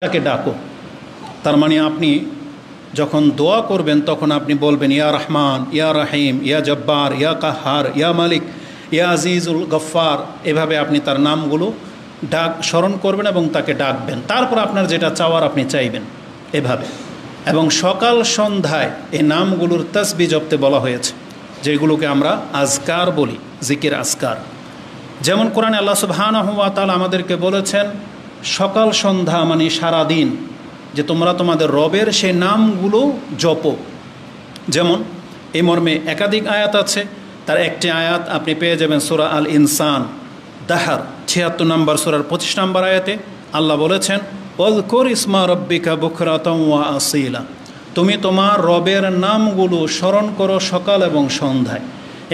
তাকে ডাকো। তার মানে আপনি যখন দোয়া করবেন তখন আপনি বলবেন ইয়া রহমান, ইয়া রহিম, ইয়া জব্বার, ইয়া কাহার, ইয়া মালিক, ইয়া আজিজুল গফ্ফার, এভাবে আপনি তার নামগুলো স্মরণ করবেন এবং তাকে ডাকবেন। তারপর আপনার যেটা চাওয়ার আপনি চাইবেন এভাবে। এবং সকাল সন্ধ্যায় এই নামগুলোর তাসবিহ জপতে বলা হয়েছে, যেগুলোকে আমরা আজকার বলি, জিকির আজকার। যেমন কোরআনে আল্লাহ সুবহানাহু ওয়া তাআলা আমাদেরকে বলেছেন সকাল সন্ধ্যা মানে সারাদিন যে তোমরা তোমাদের রবের সেই নামগুলো জপো। যেমন এই মর্মে একাধিক আয়াত আছে, তার একটি আয়াত আপনি পেয়ে যাবেন সূরা আল ইনসান দাহার ৭৬ নম্বর সূরার ২৫ নম্বর আয়াতে আল্লাহ বলেছেন ওয়াজকুর ইসমা রাব্বিকা বুকরাতাও ওয়া আসীলা, তুমি তোমার রবের নামগুলো স্মরণ করো সকাল এবং সন্ধ্যায়।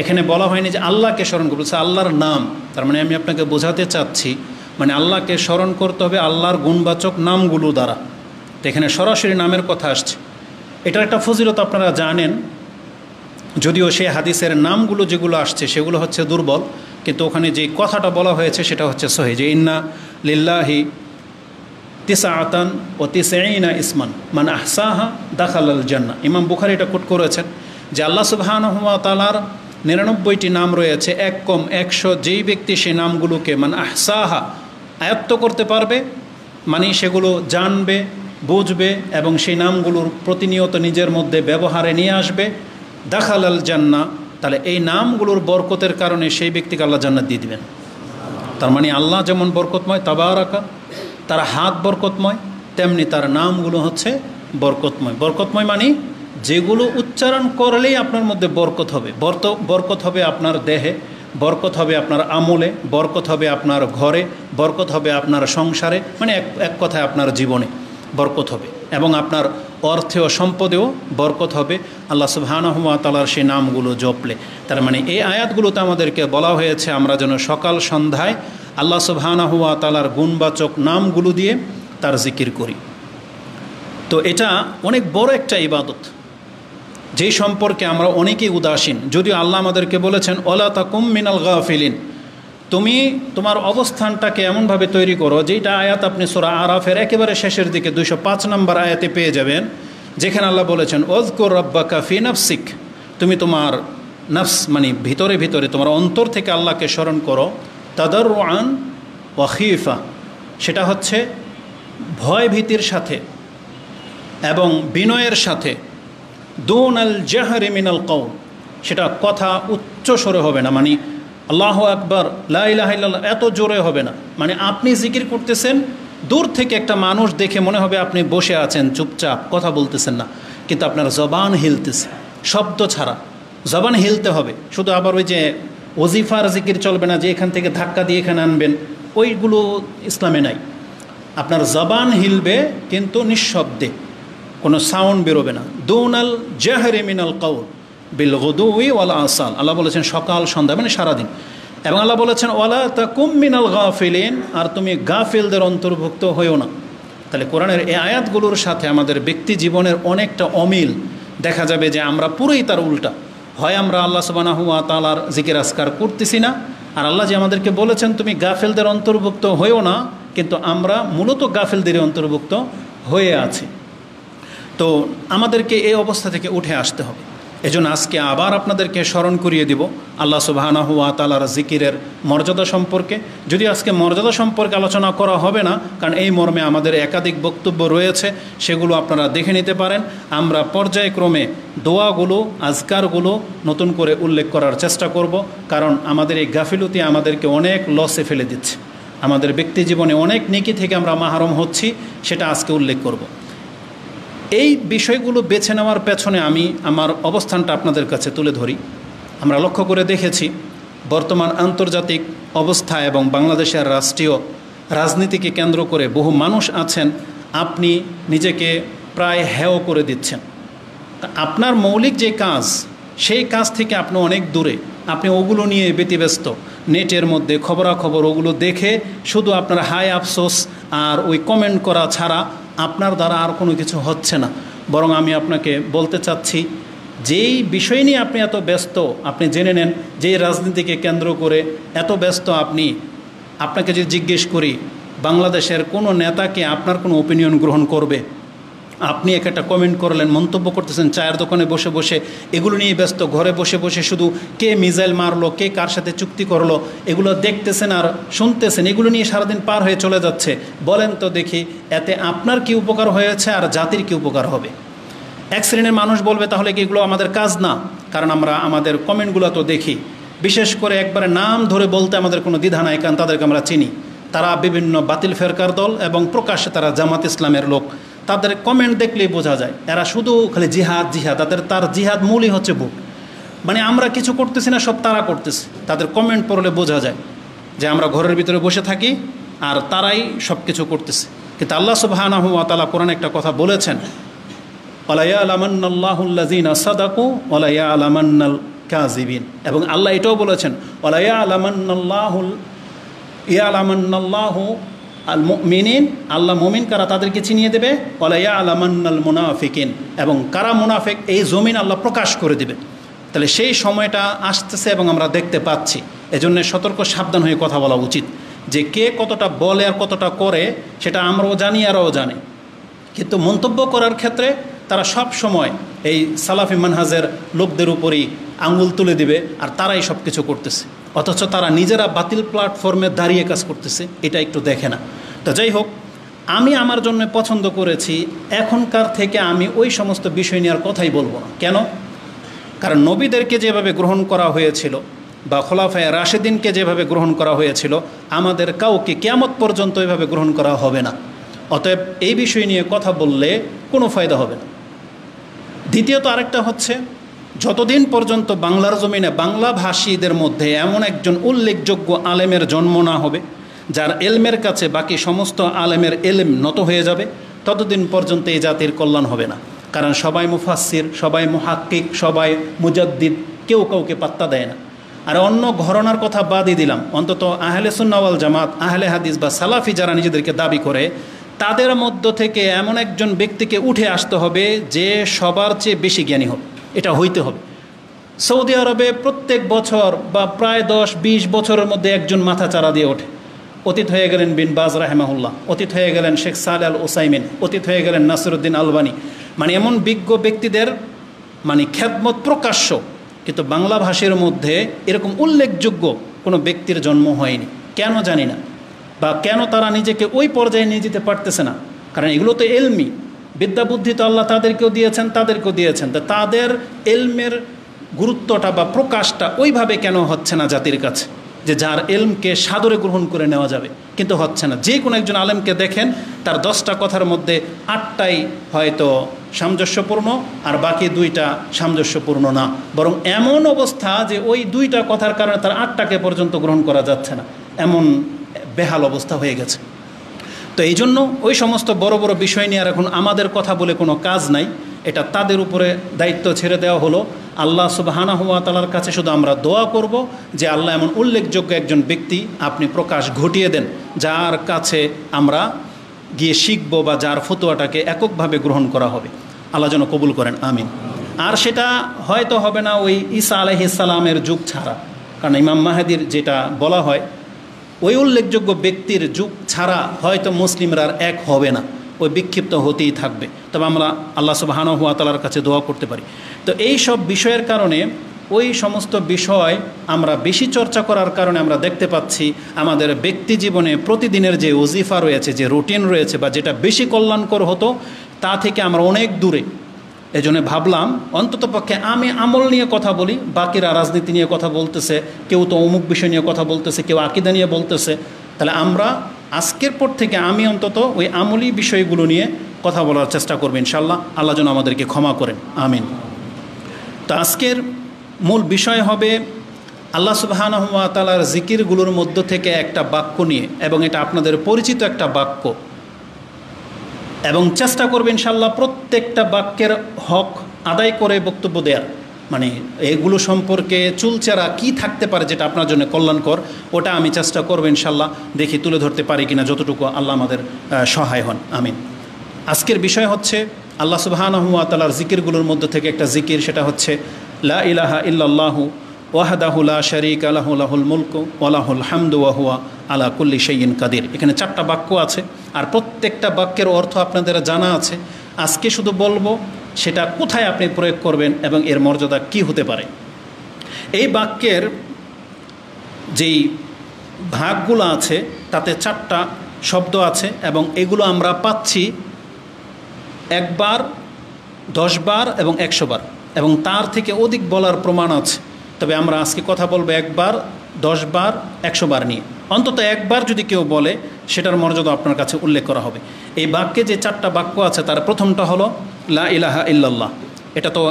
এখানে বলা হয়নি যে আল্লাহকে স্মরণ করবো, আল্লাহর নাম। তার মানে আমি আপনাকে বোঝাতে চাচ্ছি মানে আল্লাহকে স্মরণ করতে হবে আল্লাহর গুণবাচক নামগুলো দ্বারা। তো এখানে সরাসরি নামের কথা আসছে। এটার একটা ফজিলত আপনারা জানেন, যদিও সেই হাদিসের নামগুলো যেগুলো আসছে সেগুলো হচ্ছে দুর্বল, কিন্তু ওখানে যে কথাটা বলা হয়েছে সেটা হচ্ছে সহিহ, যে ইন্না লিল্লাহি তিসআতান ও তিসঈনা ইসমান মান আহসাহা দাখালাল জান্নাহ। ইমাম বুখারী এটা কোট করেছেন যে আল্লাহ সুবহানাহু ওয়া তাআলার ৯৯টি নাম রয়েছে, এক কম ১০০, যেই ব্যক্তি সেই নামগুলোকে মান আহসাহা আয়ত্ত করতে পারবে, মানে সেগুলো জানবে, বুঝবে এবং সেই নামগুলোর প্রতিনিয়ত নিজের মধ্যে ব্যবহারে নিয়ে আসবে, দাখালাল জান্নাহ, তাহলে এই নামগুলোর বরকতের কারণে সেই ব্যক্তিকে আল্লাহ জান্নাত দিয়ে দিবেন। তার মানে আল্লাহ যেমন বরকতময় তাবারাকা, তার হাত বরকতময়, তেমনি তার নামগুলো হচ্ছে বরকতময়। বরকতময় মানে যেগুলো উচ্চারণ করলেই আপনার মধ্যে বরকত হবে। বরকত হবে আপনার দেহে, বরকত হবে আপনার আমলে, বরকত হবে আপনার ঘরে, বরকত হবে আপনার সংসারে, মানে এক কথায় আপনার জীবনে বরকত হবে এবং আপনার অর্থে ও সম্পদেও বরকত হবে আল্লাহ সুবহানাহু ওয়া তাআলার সেই নামগুলো জপলে। তার মানে এই আয়াতগুলোতে আমাদেরকে বলা হয়েছে আমরা যেন সকাল সন্ধ্যায় আল্লাহ সুবহানাহু ওয়া তাআলার গুণবাচক নামগুলো দিয়ে তার জিকির করি। তো এটা অনেক বড় একটা ইবাদত, যেই সম্পর্কে আমরা অনেকেই উদাসীন। যদিও আল্লাহ আমাদেরকে বলেছেন ওয়ালা তাকুম মিনাল গাফিলিন, তুমি তোমার অবস্থানটাকে এমনভাবে তৈরি করো, যেটা আয়াত আপনি সূরা আরাফের একেবারে শেষের দিকে ২০৫ নম্বর আয়াতে পেয়ে যাবেন, যেখানে আল্লাহ বলেছেন ওয়াজকুর রাব্বাকা ফি নাফসিক, তুমি তোমার নফস মানে ভিতরে ভিতরে তোমার অন্তর থেকে আল্লাহকে স্মরণ করো, তাদাররুআন ওয়া খীফা, সেটা হচ্ছে ভয় ভীতির সাথে এবং বিনয়ের সাথে, দুন আল জাহরি মিনাল কওল, সেটা কথা উচ্চ স্বরে হবে না, মানে আল্লাহু আকবার লা ইলাহা ইল্লাল্লাহ এত জোরে হবে না, মানে আপনি জিকির করতেছেন, দূর থেকে একটা মানুষ দেখে মনে হবে আপনি বসে আছেন চুপচাপ কথা বলতেছেন না, কিন্তু আপনার জবান হিলতেছে, শব্দ ছাড়া জবান হিলতে হবে। শুধু আবার ওই যে ওজিফার জিকির চলবে না যে এখান থেকে ধাক্কা দিয়ে এখানে আনবেন, ওইগুলো ইসলামে নাই। আপনার জবান হিলবে কিন্তু নিঃশব্দে, কোনো সাউন্ড বেরোবে না। দুনাল জাহরি মিনাল কওল বিল গুদুই ওয়াল আসাল, আল্লাহ বলেছেন সকাল সন্ধ্যা মানে সারাদিন। এবং আল্লাহ বলেছেন ওয়ালা তাকুম মিনাল গাফিলিন, আর তুমি গাফিলদের অন্তর্ভুক্ত হইও না। তাহলে কোরআনের এই আয়াতগুলোর সাথে আমাদের ব্যক্তি জীবনের অনেকটা অমিল দেখা যাবে, যে আমরা পুরোই তার উল্টা। হয় আমরা আল্লাহ সুবহানাহু ওয়া তাআলার জিকির আজকার করতেছি না, আর আল্লাহ যে আমাদেরকে বলেছেন তুমি গাফিলদের অন্তর্ভুক্ত হইও না, কিন্তু আমরা মূলত গাফিলদের অন্তর্ভুক্ত হয়ে আছি। তো আমাদেরকে এই অবস্থা থেকে উঠে আসতে হবে। এজন্য আজকে আবার আপনাদেরকে স্মরণ করিয়ে দিব আল্লাহ সুবহানাহু ওয়া তাআলার জিকিরের মর্যাদা সম্পর্কে। যদি আজকে মর্যাদা সম্পর্কে আলোচনা করা হবে না, কারণ এই মর্মে আমাদের একাধিক বক্তব্য রয়েছে, সেগুলো আপনারা দেখে নিতে পারেন। আমরা পর্যায়ক্রমে দোয়াগুলো আজকারগুলো নতুন করে উল্লেখ করার চেষ্টা করব, কারণ আমাদের এই গাফিলতি আমাদেরকে অনেক লসে ফেলে দিচ্ছে, আমাদের ব্যক্তি জীবনে অনেক নেকি থেকে আমরা মাহরুম হচ্ছি, সেটা আজকে উল্লেখ করব। এই বিষয়গুলো বেছে নেওয়ার পেছনে আমি আমার অবস্থানটা আপনাদের কাছে তুলে ধরি। আমরা লক্ষ্য করে দেখেছি বর্তমান আন্তর্জাতিক অবস্থা এবং বাংলাদেশের রাষ্ট্রীয় রাজনীতিকে কেন্দ্র করে বহু মানুষ আছেন, আপনি নিজেকে প্রায় হেয় করে দিচ্ছেন। আপনার মৌলিক যে কাজ, সেই কাজ থেকে আপনি অনেক দূরে, আপনি ওগুলো নিয়ে ব্যতিব্যস্ত, নেটের মধ্যে খবরাখবর ওগুলো দেখে শুধু আপনার হায় আফসোস আর ওই কমেন্ট করা ছাড়া আপনার দ্বারা আর কোনো কিছু হচ্ছে না। বরং আমি আপনাকে বলতে চাচ্ছি, যেই বিষয় নিয়ে আপনি এত ব্যস্ত, আপনি জেনে নেন যেই রাজনীতিকে কেন্দ্র করে এত ব্যস্ত আপনি, আপনাকে যদি জিজ্ঞেস করি বাংলাদেশের কোনো নেতাকে আপনার কোনো ওপিনিয়ন গ্রহণ করবে? আপনি একটা কমেন্ট করলেন, মন্তব্য করতেছেন চায়ের দোকানে বসে বসে, এগুলো নিয়ে ব্যস্ত, ঘরে বসে বসে শুধু কে মিসাইল মারলো, কে কার সাথে চুক্তি করলো, এগুলো দেখতেছেন আর শুনতেছেন, এগুলো নিয়ে সারাদিন পার হয়ে চলে যাচ্ছে। বলেন তো দেখি, এতে আপনার কি উপকার হয়েছে আর জাতির কি উপকার হবে? এক শ্রেণীর মানুষ বলবে তাহলে কি এগুলো আমাদের কাজ না? কারণ আমরা আমাদের কমেন্টগুলো তো দেখি, বিশেষ করে একবারে নাম ধরে বলতে আমাদের কোনো দ্বিধা নাই, কারণ তাদেরকে আমরা চিনি। তারা বিভিন্ন বাতিল ফেরকার দল এবং প্রকাশ্যে তারা জামাত ইসলামের লোক। তাদের কমেন্ট দেখলেই বোঝা যায় এরা শুধু খালি জিহাদ জিহাদ, তার জিহাদ মূলই হচ্ছে বুক। মানে আমরা কিছু করতেছি না, সব তারা করতেছে। তাদের কমেন্ট পড়লে বোঝা যায় যে আমরা ঘরের ভিতরে বসে থাকি আর তারাই সব কিছু করতেছে। কিন্তু আল্লাহ সুবহানাহু ওয়া তাআলা কোরআনে একটা কথা বলেছেন, ওয়ালা ইয়ালামান্নাল্লাহুল্লাযীনা সাদাকু ওয়ালা ইয়ালামান্নাল কাযিবিন। এবং আল্লাহ এটাও বলেছেন, ওয়ালা ইয়ালামান্নাল্লাহু আল মুমিনিন, আল্লাহ মুমিন কারা তাদেরকে চিনিয়ে দেবে, ওয়ালা ইয়ালামান্নাল মুনাফিকিন, এবং কারা মুনাফিক এই জমিন আল্লাহ প্রকাশ করে দেবে। তাহলে সেই সময়টা আসতেছে এবং আমরা দেখতে পাচ্ছি। এজন্য সতর্ক সাবধান হয়ে কথা বলা উচিত, যে কে কতটা বলে আর কতটা করে সেটা আমরাও জানি, আরও জানি। কিন্তু মন্তব্য করার ক্ষেত্রে তারা সব সময় এই সালাফি মানহাজের লোকদের উপরই আঙুল তুলে দিবে, আর তারাই সব কিছু করতেছে, অথচ তারা নিজেরা বাতিল প্ল্যাটফর্মে দাঁড়িয়ে কাজ করতেছে, এটা একটু দেখে না। তো যাই হোক, আমি আমার জন্য পছন্দ করেছি এখনকার থেকে আমি ওই সমস্ত বিষয় নিয়ে আর কথাই বলবো না। কেন? কারণ নবীদেরকে যেভাবে গ্রহণ করা হয়েছিল বা খোলাফায়ে রাশেদিনকে যেভাবে গ্রহণ করা হয়েছিল, আমাদের কাউকে কিয়ামত পর্যন্ত এভাবে গ্রহণ করা হবে না। অতএব এই বিষয় নিয়ে কথা বললে কোনো ফায়দা হবে না। দ্বিতীয়ত আরেকটা হচ্ছে, যতদিন পর্যন্ত বাংলার জমিনে বাংলাভাষীদের মধ্যে এমন একজন উল্লেখযোগ্য আলেমের জন্ম না হবে, যার এলমের কাছে বাকি সমস্ত আলেমের এলম নত হয়ে যাবে, ততদিন পর্যন্ত এই জাতির কল্যাণ হবে না। কারণ সবাই মুফাসসির, সবাই মুহাক্কিক, সবাই মুজাদ্দিদ, কেউ কাউকে পাত্তা দেয় না। আর অন্য ঘরানার কথা বাদই দিলাম, অন্তত আহলে সুন্নাহ ওয়াল জামাত, আহলে হাদিস বা সালাফি যারা নিজেদেরকে দাবি করে, তাদের মধ্য থেকে এমন একজন ব্যক্তিকে উঠে আসতে হবে যে সবার চেয়ে বেশি জ্ঞানী হবে। এটা হইতে হবে। সৌদি আরবে প্রত্যেক বছর বা প্রায় 10-20 বছরের মধ্যে একজন মাথা চারা দিয়ে ওঠে। অতীত হয়ে গেলেন বিন বাজ রাহেমাহুল্লাহ, অতীত হয়ে গেলেন শেখ সালেহ আল ওসাইমিন, অতীত হয়ে গেলেন নাসিরউদ্দিন আলবানী। মানে এমন বিজ্ঞ ব্যক্তিদের মানে খ্যাতমত প্রকাশ্য, কিন্তু বাংলা ভাষার মধ্যে এরকম উল্লেখযোগ্য কোনো ব্যক্তির জন্ম হয়নি। কেন জানি না, বা কেন তারা নিজেকে ওই পর্যায়ে নিয়ে যেতে পারতেছে না। কারণ এগুলো তো এলমি বিদ্যা বুদ্ধি, তো আল্লাহ তাদেরকেও দিয়েছেন, তাদেরকেও দিয়েছেন। তো তাদের এলমের গুরুত্বটা বা প্রকাশটা ওইভাবে কেন হচ্ছে না জাতির কাছে, যে যার এলমকে সাদরে গ্রহণ করে নেওয়া যাবে? কিন্তু হচ্ছে না। যে কোনো একজন আলেমকে দেখেন, তার 10টা কথার মধ্যে 8টাই হয়তো সামঞ্জস্যপূর্ণ, আর বাকি 2টা সামঞ্জস্যপূর্ণ না। বরং এমন অবস্থা যে ওই 2টা কথার কারণে তার 8টাকে পর্যন্ত গ্রহণ করা যাচ্ছে না, এমন বেহাল অবস্থা হয়ে গেছে। তো এই জন্য ওই সমস্ত বড় বড় বিষয় নিয়ে আর এখন আমাদের কথা বলে কোনো কাজ নাই। এটা তাদের উপরে দায়িত্ব ছেড়ে দেওয়া হলো। আল্লাহ সুবহানাহু ওয়া তাআলার কাছে শুধু আমরা দোয়া করব যে আল্লাহ এমন উল্লেখযোগ্য একজন ব্যক্তি আপনি প্রকাশ ঘটিয়ে দেন, যার কাছে আমরা গিয়ে শিখব বা যার ফতোয়াটাকে এককভাবে গ্রহণ করা হবে। আল্লাহ যেন কবুল করেন, আমিন। আর সেটা হয়তো হবে না ওই ঈসা আলাইহিস সালামের যুগ ছাড়া, কারণ ইমাম মাহদির যেটা বলা হয়, ওই উল্লেখযোগ্য ব্যক্তির যুগ ছাড়া হয়তো মুসলিমরা আর এক হবে না, ওই বিক্ষিপ্ত হতেই থাকবে। তবে আমরা আল্লাহ সুবহানাহু ওয়া তাআলার কাছে দোয়া করতে পারি। তো এই সব বিষয়ের কারণে, ওই সমস্ত বিষয় আমরা বেশি চর্চা করার কারণে আমরা দেখতে পাচ্ছি আমাদের ব্যক্তি জীবনে প্রতিদিনের যে ওজিফা রয়েছে, যে রুটিন রয়েছে, বা যেটা বেশি কল্যাণকর হতো, তা থেকে আমরা অনেক দূরে। এজন্য ভাবলাম অন্ততপক্ষে আমি আমল নিয়ে কথা বলি, বাকিরা রাজনীতি নিয়ে কথা বলতেছে, কেউ তো অমুক বিষয় নিয়ে কথা বলতেছে, কেউ আকীদা নিয়ে বলতেছে। তাহলে আমরা আজকের পর থেকে আমি অন্তত ওই আমলি বিষয়গুলো নিয়ে কথা বলার চেষ্টা করব ইনশাআল্লাহ। আল্লাহ যেন আমাদেরকে ক্ষমা করেন, আমিন। তো আজকের মূল বিষয় হবে আল্লাহ সুবহানাহু ওয়া তাআলার জিকিরগুলোর মধ্য থেকে একটা বাক্য নিয়ে, এবং এটা আপনাদের পরিচিত একটা বাক্য, এবং চেষ্টা করবে ইনশাআল্লাহ প্রত্যেকটা বাক্যের হক আদায় করে বক্তব্য দেওয়ার। মানে এগুলো সম্পর্কে চুলচেরা কি থাকতে পারে যেটা আপনার জন্য কল্যাণকর, ওটা আমি চেষ্টা করবো ইনশাআল্লাহ। দেখি তুলে ধরতে পারি কিনা, যতটুকু আল্লাহ আমাদের সহায় হন, আমিন। আজকের বিষয় হচ্ছে আল্লাহ সুবহানাহু ওয়া তাআলার জিকিরগুলোর মধ্যে থেকে একটা জিকির, সেটা হচ্ছে লা ইলাহা ইল্লাল্লাহু ওয়াহদাহু লা শারীকা লাহু লাহুল মুলকু ওয়া লাহুল হামদু ওয়া হুয়া আলা কুল্লি শাইইন কাদির। এখানে 4টা বাক্য আছে, আর প্রত্যেকটা বাক্যের অর্থ আপনাদের জানা আছে। আজকে শুধু বলবো সেটা কোথায় আপনি প্রয়োগ করবেন এবং এর মর্যাদা কি হতে পারে। এই বাক্যের যেই ভাগগুলো আছে তাতে 4টা শব্দ আছে, এবং এগুলো আমরা পাচ্ছি 1 বার, 10 বার এবং 100 বার, এবং তার থেকে অধিক বলার প্রমাণ আছে। তবে আমরা আজকে কথা বলবো 1 বার, 10 বার, 100 বার নিয়ে। অন্তত 1 বার যদি কেউ বলে সেটার মর্যাদা আপনার কাছে উল্লেখ করা হবে। এই বাক্যে যে 4টা বাক্য আছে তার প্রথমটা হলো লা ইলাহা ইল্লাল্লাহ। এটা তো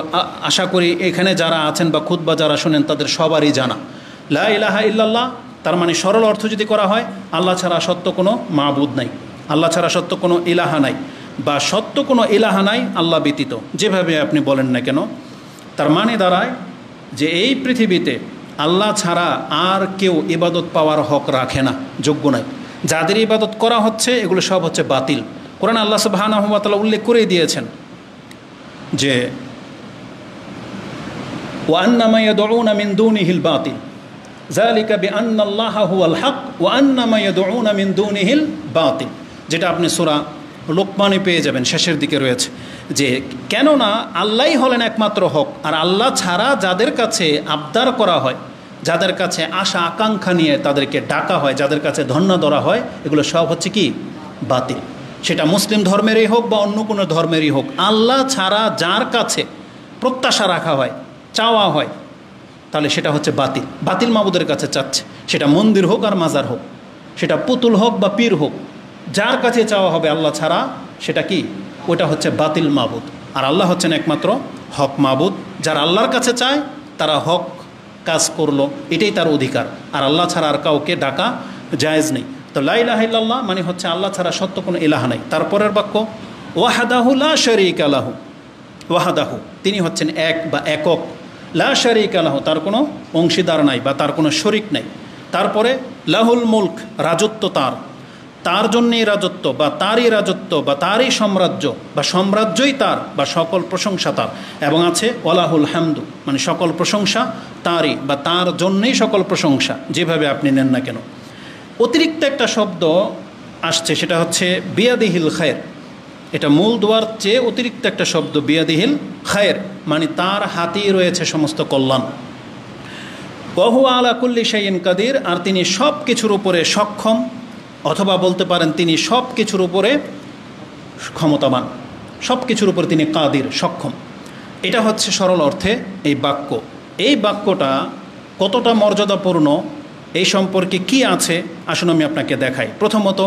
আশা করি এখানে যারা আছেন বা খুতবা যারা শোনেন তাদের সবারই জানা। লা ইলাহা ইল্লাল্লাহ তার মানে সরল অর্থ যদি করা হয়, আল্লাহ ছাড়া সত্য কোনো মাবুদ নাই, আল্লাহ ছাড়া সত্য কোনো ইলাহা নাই, বা সত্য কোনো ইলাহা নাই আল্লাহ ব্যতীত, যেভাবে আপনি বলেন না কেন। তার মানে দাঁড়ায় যে এই পৃথিবীতে আল্লাহ ছাড়া আর কেউ ইবাদত পাওয়ার হক রাখে না, যোগ্য নাই। যাদের ইবাদত করা হচ্ছে এগুলো সব হচ্ছে বাতিল। কোরআন আল্লাহ সুবহানাহু ওয়া তাআলা উল্লেখ করে দিয়েছেন যে ওয়া আন্না মা ইয়াদউনা মিন দুনিহিল বাতিল যালিকা বিআন্নাল্লাহা হুয়াল হক ওয়া আন্না মা ইয়াদউনা মিন দুনিহিল বাতিল, যেটা আপনি সূরা লোকমানে পেয়ে যাবেন, শেষের দিকে রয়েছে যে কেননা আল্লাহই হলেন একমাত্র হক, আর আল্লাহ ছাড়া যাদের কাছে আবদার করা হয়, যাদের কাছে আশা আকাঙ্ক্ষা নিয়ে তাদেরকে ডাকা হয়, যাদের কাছে ধন্য ধরা হয়, এগুলো সব হচ্ছে কি বাতিল। সেটা মুসলিম ধর্মেরই হোক বা অন্য কোনো ধর্মেরই হোক, আল্লাহ ছাড়া যার কাছে প্রত্যাশা রাখা হয়, চাওয়া হয়, তাহলে সেটা হচ্ছে বাতিল। বাতিল মাবুদের কাছে চাচ্ছে, সেটা মন্দির হোক আর মাজার হোক, সেটা পুতুল হোক বা পীর হোক, যার কাছে চাওয়া হবে আল্লাহ ছাড়া সেটা কি, ওটা হচ্ছে বাতিল মাবুদ। আর আল্লাহ হচ্ছেন একমাত্র হক মাবুদ। যারা আল্লাহর কাছে চায় তারা হক কাজ করলো, এটাই তার অধিকার। আর আল্লাহ ছাড়া আর কাউকে ডাকা জায়েজ নেই। তো লা ইলাহা ইল্লাল্লাহ মানে হচ্ছে আল্লাহ ছাড়া সত্য কোনো ইলাহা নাই। তারপরের বাক্য ওয়াহদাহু লা শারীকা লাহু, ওয়াহদাহু তিনি হচ্ছেন এক বা একক, লা শারীকা লাহু তার কোনো অংশীদার নাই বা তার কোনো শরিক নাই। তারপরে লাহুল মুলক রাজত্ব তার, তার জন্যই রাজত্ব বা তারই রাজত্ব বা তারই সাম্রাজ্য বা সাম্রাজ্যই তার বা সকল প্রশংসা তার। এবং আছে ওয়ালাহুল হামদু মানে সকল প্রশংসা তারই বা তার জন্যই সকল প্রশংসা, যেভাবে আপনি নেন না কেন। অতিরিক্ত একটা শব্দ আসছে, সেটা হচ্ছে বিয়াদিহিল খায়ের। এটা মূল দোয়ার চেয়ে অতিরিক্ত একটা শব্দ, বিয়াদিহিল খায়ের মানে তার হাতেই রয়েছে সমস্ত কল্যাণ। ওয়া হুয়া আলা কুল্লি শাইইন কাদির, আর তিনি সব কিছুর উপরে সক্ষম, অথবা বলতে পারেন তিনি সব কিছুর উপরে ক্ষমতাবান, সব কিছুর উপরে তিনি কাদির, সক্ষম। এটা হচ্ছে সরল অর্থে এই বাক্য। এই বাক্যটা কতটা মর্যাদাপূর্ণ এই সম্পর্কে কি আছে আসুন আমি আপনাকে দেখাই। প্রথমত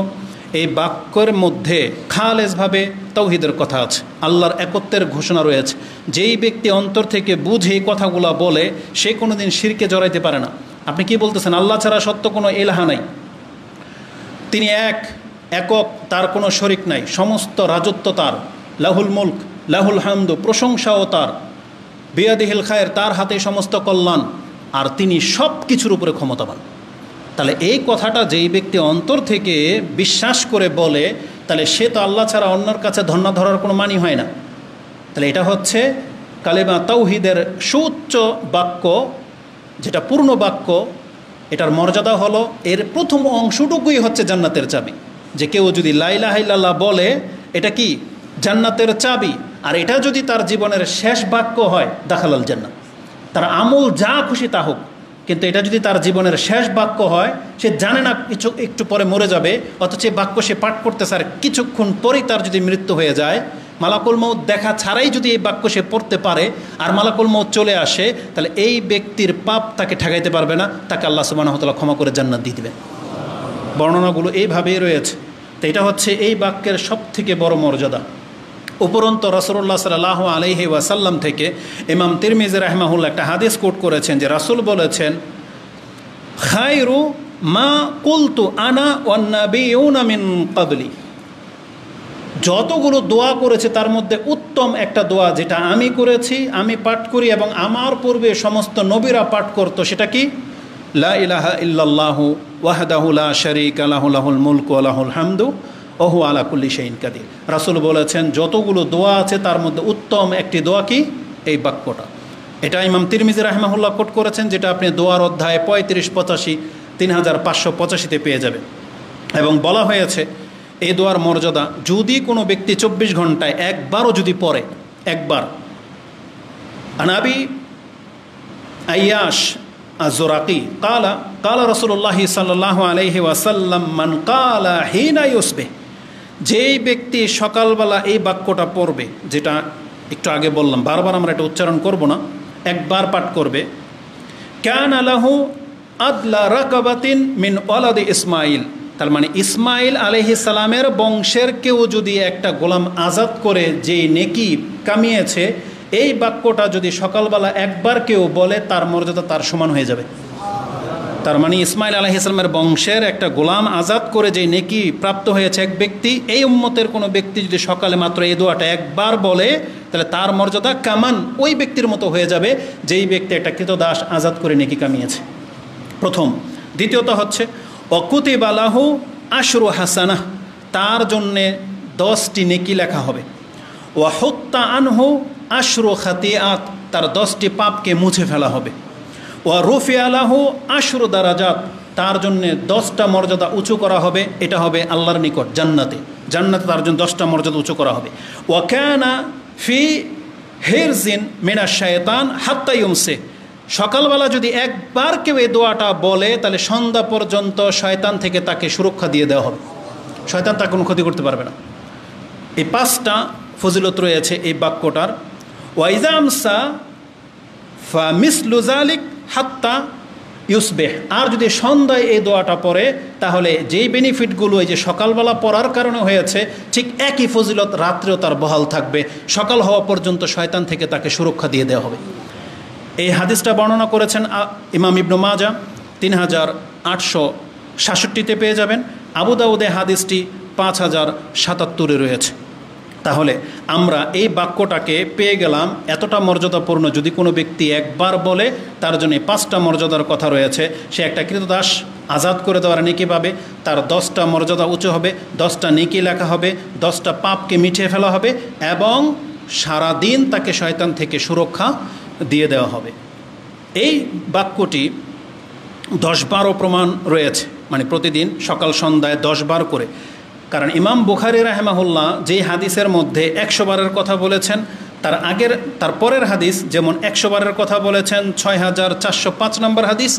এই বাক্যের মধ্যে খালেজভাবে তাওহীদের কথা আছে, আল্লাহর একত্বের ঘোষণা রয়েছে। যেই ব্যক্তি অন্তর থেকে বুঝে এই কথাগুলো বলে সে কোনোদিন শিরকে জড়াইতে পারে না। আপনি কি বলতেছেন? আল্লাহ ছাড়া সত্য কোনো ইলাহা নাই, তিনি একক, তার কোনো শরিক নাই, সমস্ত রাজত্ব তার, লাহুল মুলক লাহুল হামদু প্রশংসাও তার, বিয়াদিহিল খায়ের তার হাতে সমস্ত কল্যাণ, আর তিনি সব কিছুর উপরে ক্ষমতাবান। তাহলে এই কথাটা যেই ব্যক্তি অন্তর থেকে বিশ্বাস করে বলে, তাহলে সে তো আল্লাহ ছাড়া অন্যের কাছে ধন্যা ধরার কোনো মানি হয় না। তাহলে এটা হচ্ছে কালেমা তাওহীদের সুউচ্চ বাক্য, যেটা পূর্ণ বাক্য। এটার মর্যাদা হলো এর প্রথম অংশটুকুই হচ্ছে জান্নাতের চাবি। যে কেউ যদি লা ইলাহা ইল্লাল্লাহ বলে, এটা কি জান্নাতের চাবি। আর এটা যদি তার জীবনের শেষ বাক্য হয়, দাখালাল জান্নাত। তার আমল যা খুশি তা হোক, কিন্তু এটা যদি তার জীবনের শেষ বাক্য হয়, সে জানে না একটু পরে মরে যাবে, অথচ এই বাক্য সে পাঠ করতেছে, আর কিছুক্ষণ পরেই তার যদি মৃত্যু হয়ে যায়, মালাকুল মউত দেখা ছাড়াই যদি এই বাক্য সে পড়তে পারে আর মালাকুল মউত চলে আসে, তাহলে এই ব্যক্তির পাপ তাকে ঠেকাইতে পারবে না, তাকে আল্লাহ সুবহানাহু ওয়া তাআলা ক্ষমা করে জান্নাত দিয়ে দেবেন। বর্ণনাগুলো এইভাবেই রয়েছে। তো এটা হচ্ছে এই বাক্যের সবথেকে বড় মর্যাদা। উপরন্ত রাসূলুল্লাহ সাল্লাল্লাহু আলাইহি ওয়াসাল্লাম থেকে ইমাম তিরমিজি রাহিমাহুল্লাহ একটা হাদিস কোট করেছেন যে রাসূল বলেছেন, খায়রু মা কুলতু আনা ওয়ান নাবিয়ুনা মিন ক্বাবলি, যতগুলো দোয়া করেছে তার মধ্যে উত্তম একটা দোয়া যেটা আমি করেছি, আমি পাঠ করি এবং আমার পূর্বে সমস্ত নবীরা পাঠ করতো, সেটা কি? লা ইলাহা ইল্লাল্লাহু ওয়াহদাহু লা শারীকা লাহু লাহুল মুলকু ওয়া লাহুল হামদু ওয়া হুয়া আলা কুল্লি শাইইন কাদির। রাসূল বলেছেন যতগুলো দোয়া আছে তার মধ্যে উত্তম একটি দোয়া কি? এই বাক্যটা। এটা ইমাম তিরমিজি রাহিমাহুল্লাহ কোট করেছেন, যেটা আপনি দোয়ার অধ্যায় 35-85 3585-তে পেয়ে যাবেন। এবং বলা হয়েছে এই দোয়ার মর্যাদা, যদি কোনো ব্যক্তি 24 ঘন্টায় একবারও যদি পড়ে, একবার। আনাবি আয়াশ আজ-জুরাকি কালা কালা রাসূলুল্লাহ সাল্লাল্লাহু আলাইহি ওয়াসাল্লাম মান কালা হিনা ইউসবিহ, যেই ব্যক্তি সকালবেলা এই বাক্যটা পড়বে, যেটা একটু আগে বললাম, বারবার আমরা এটা উচ্চারণ করব না, একবার পাঠ করবে, কানা লাহু আদলা রাকাবাতিন মিন ওয়ালাদি ইসমাইল, তার মানে ইসমাইল আলাইহিস সালামের বংশের কেউ যদি একটা গোলাম আজাদ করে যেই নেকি কামিয়েছে, এই বাক্যটা যদি সকালবেলা একবার কেউ বলে, তার মর্যাদা তার সমান হয়ে যাবে। তার মানে ইসমাইল আলাইহিস সালামের বংশের একটা গোলাম আজাদ করে যেই নেকি প্রাপ্ত হয়েছে এক ব্যক্তি, এই উম্মতের কোনো ব্যক্তি যদি সকালে মাত্র এই দোয়াটা একবার বলে, তাহলে তার মর্যাদা কামান ওই ব্যক্তির মতো হয়ে যাবে যেই ব্যক্তি একটা কৃতদাস আজাদ করে নেকি কামিয়েছে। প্রথম। দ্বিতীয়ত হচ্ছে অকুতিবা লাহু আশরু হাসানাহ, তার জন্যে 10টি নেকি লেখা হবে। ওয়াহুত্তা আনহু আশরু খাতিআত, তার 10টি পাপকে মুছে ফেলা হবে। ওয়া রুফিয়া লাহু আশরু দারাজাত, তার জন্যে 10টা মর্যাদা উঁচু করা হবে। এটা হবে আল্লাহর নিকট জান্নাতে, জান্নাতে তার জন্য 10টা মর্যাদা উঁচু করা হবে। ওয়া কানা ফি হিরজিন মিনাশ শায়তান হাত্তা ইউমসি, সকালবেলা যদি একবার কেউ এই দোয়াটা বলে, তাহলে সন্ধ্যা পর্যন্ত শয়তান থেকে তাকে সুরক্ষা দিয়ে দেওয়া হবে, শয়তান তাকে কোনো ক্ষতি করতে পারবে না। এই 5টা ফজিলত রয়েছে এই বাক্যটার। ওয়াইজা আমসা ফা মিসলু যালিক হাত্তা ইউসবিহ, আর যদি সন্ধ্যায় এই দোয়াটা পড়ে, তাহলে যেই বেনিফিটগুলো এই যে সকালবেলা পড়ার কারণে হয়েছে, ঠিক একই ফজিলত রাত্রেও তার বহাল থাকবে, সকাল হওয়া পর্যন্ত শয়তান থেকে তাকে সুরক্ষা দিয়ে দেওয়া হবে। এই হাদিসটা বর্ণনা করেছেন ইমাম ইবনু মাজা 3867-তে পেয়ে যাবেন। আবু দাউদে হাদিসটি 5077-এ রয়েছে। তাহলে আমরা এই বাক্যটাকে পেয়ে গেলাম এতটা মর্যাদাপূর্ণ, যদি কোনো ব্যক্তি একবার বলে, তার জন্য 5টা মর্যাদার কথা রয়েছে। সে একটা কৃতদাস আজাদ করে দেওয়ার নেকি পাবে, তার 10টা মর্যাদা উঁচু হবে, 10টা নেকি লেখা হবে, 10টা পাপকে মিটিয়ে ফেলা হবে, এবং সারাদিন তাকে শয়তান থেকে সুরক্ষা দিয়ে দেওয়া হবে। এই বাক্যটি 10-12 প্রমাণ রয়েছে, মানে প্রতিদিন সকাল সন্ধ্যায় 10 বার করে। কারণ ইমাম বুখারী রাহিমাহুল্লাহ যেই হাদিসের মধ্যে 100 বারের কথা বলেছেন, তার পরের হাদিস যেমন 100 বারের কথা বলেছেন 6405 নম্বর হাদিস,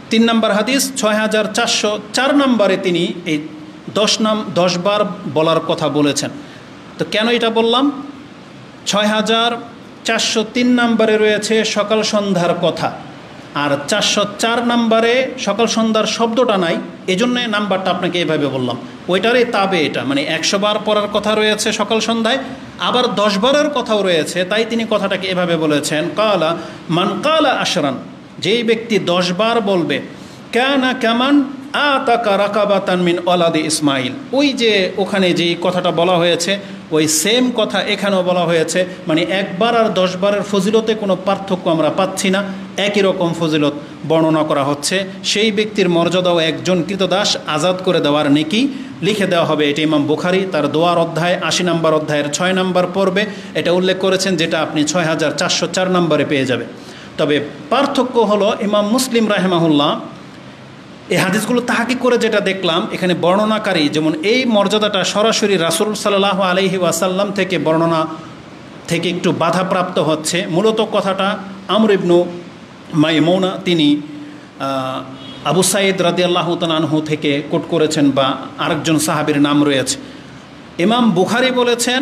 3 নম্বর হাদিস 6404 নম্বরে তিনি এই 10 বার বলার কথা বলেছেন। তো কেন এটা বললাম? 6403 নম্বরে রয়েছে সকাল সন্ধ্যার কথা, আর 404 নম্বরে সকাল সন্ধ্যার শব্দটা নাই, এজন্যে নাম্বারটা আপনাকে এইভাবে বললাম। ওইটারই তাবে এটা, মানে 100 বার পড়ার কথা রয়েছে সকাল সন্ধ্যায়, আবার 10 বারের কথাও রয়েছে, তাই তিনি কথাটাকে এভাবে বলেছেন, কালা মান কালা আশরান, যেই ব্যক্তি 10 বার বলবে, কানা কামান আতাকা রাকাবাতান মিন ওয়ালাদি ইসমাইল, ওই যে ওখানে যেই কথাটা বলা হয়েছে ওই সেম কথা এখানেও বলা হয়েছে, মানে একবার আর 10 বারের ফজিলতে কোনো পার্থক্য আমরা পাচ্ছি না, একই রকম ফজিলত বর্ণনা করা হচ্ছে। সেই ব্যক্তির মর্যাদাও একজন কৃতদাস আজাদ করে দেওয়ার নেকি লিখে দেওয়া হবে। এটা ইমাম বুখারী তার দোয়ার অধ্যায় 80 নম্বর অধ্যায়ের 6 নম্বর পর্বে এটা উল্লেখ করেছেন, যেটা আপনি 6404 নম্বরে পেয়ে যাবে। তবে পার্থক্য হলো ইমাম মুসলিম রাহিমাহুল্লাহ এই হাদিসগুলো তাহাকিক করে যেটা দেখলাম, এখানে বর্ণনাকারী যেমন এই মর্যাদাটা সরাসরি রাসূল সাল্লাল্লাহু আলাইহি ওয়াসাল্লাম থেকে বর্ণনা থেকে একটু বাধাপ্রাপ্ত হচ্ছে। মূলত কথাটা আমর ইবনু মাইমুনা তিনি আবু সাঈদ রাদিয়াল্লাহু তাআলা আনহু থেকে কোট করেছেন, বা আরেকজন সাহাবীর নাম রয়েছে। ইমাম বুখারী বলেছেন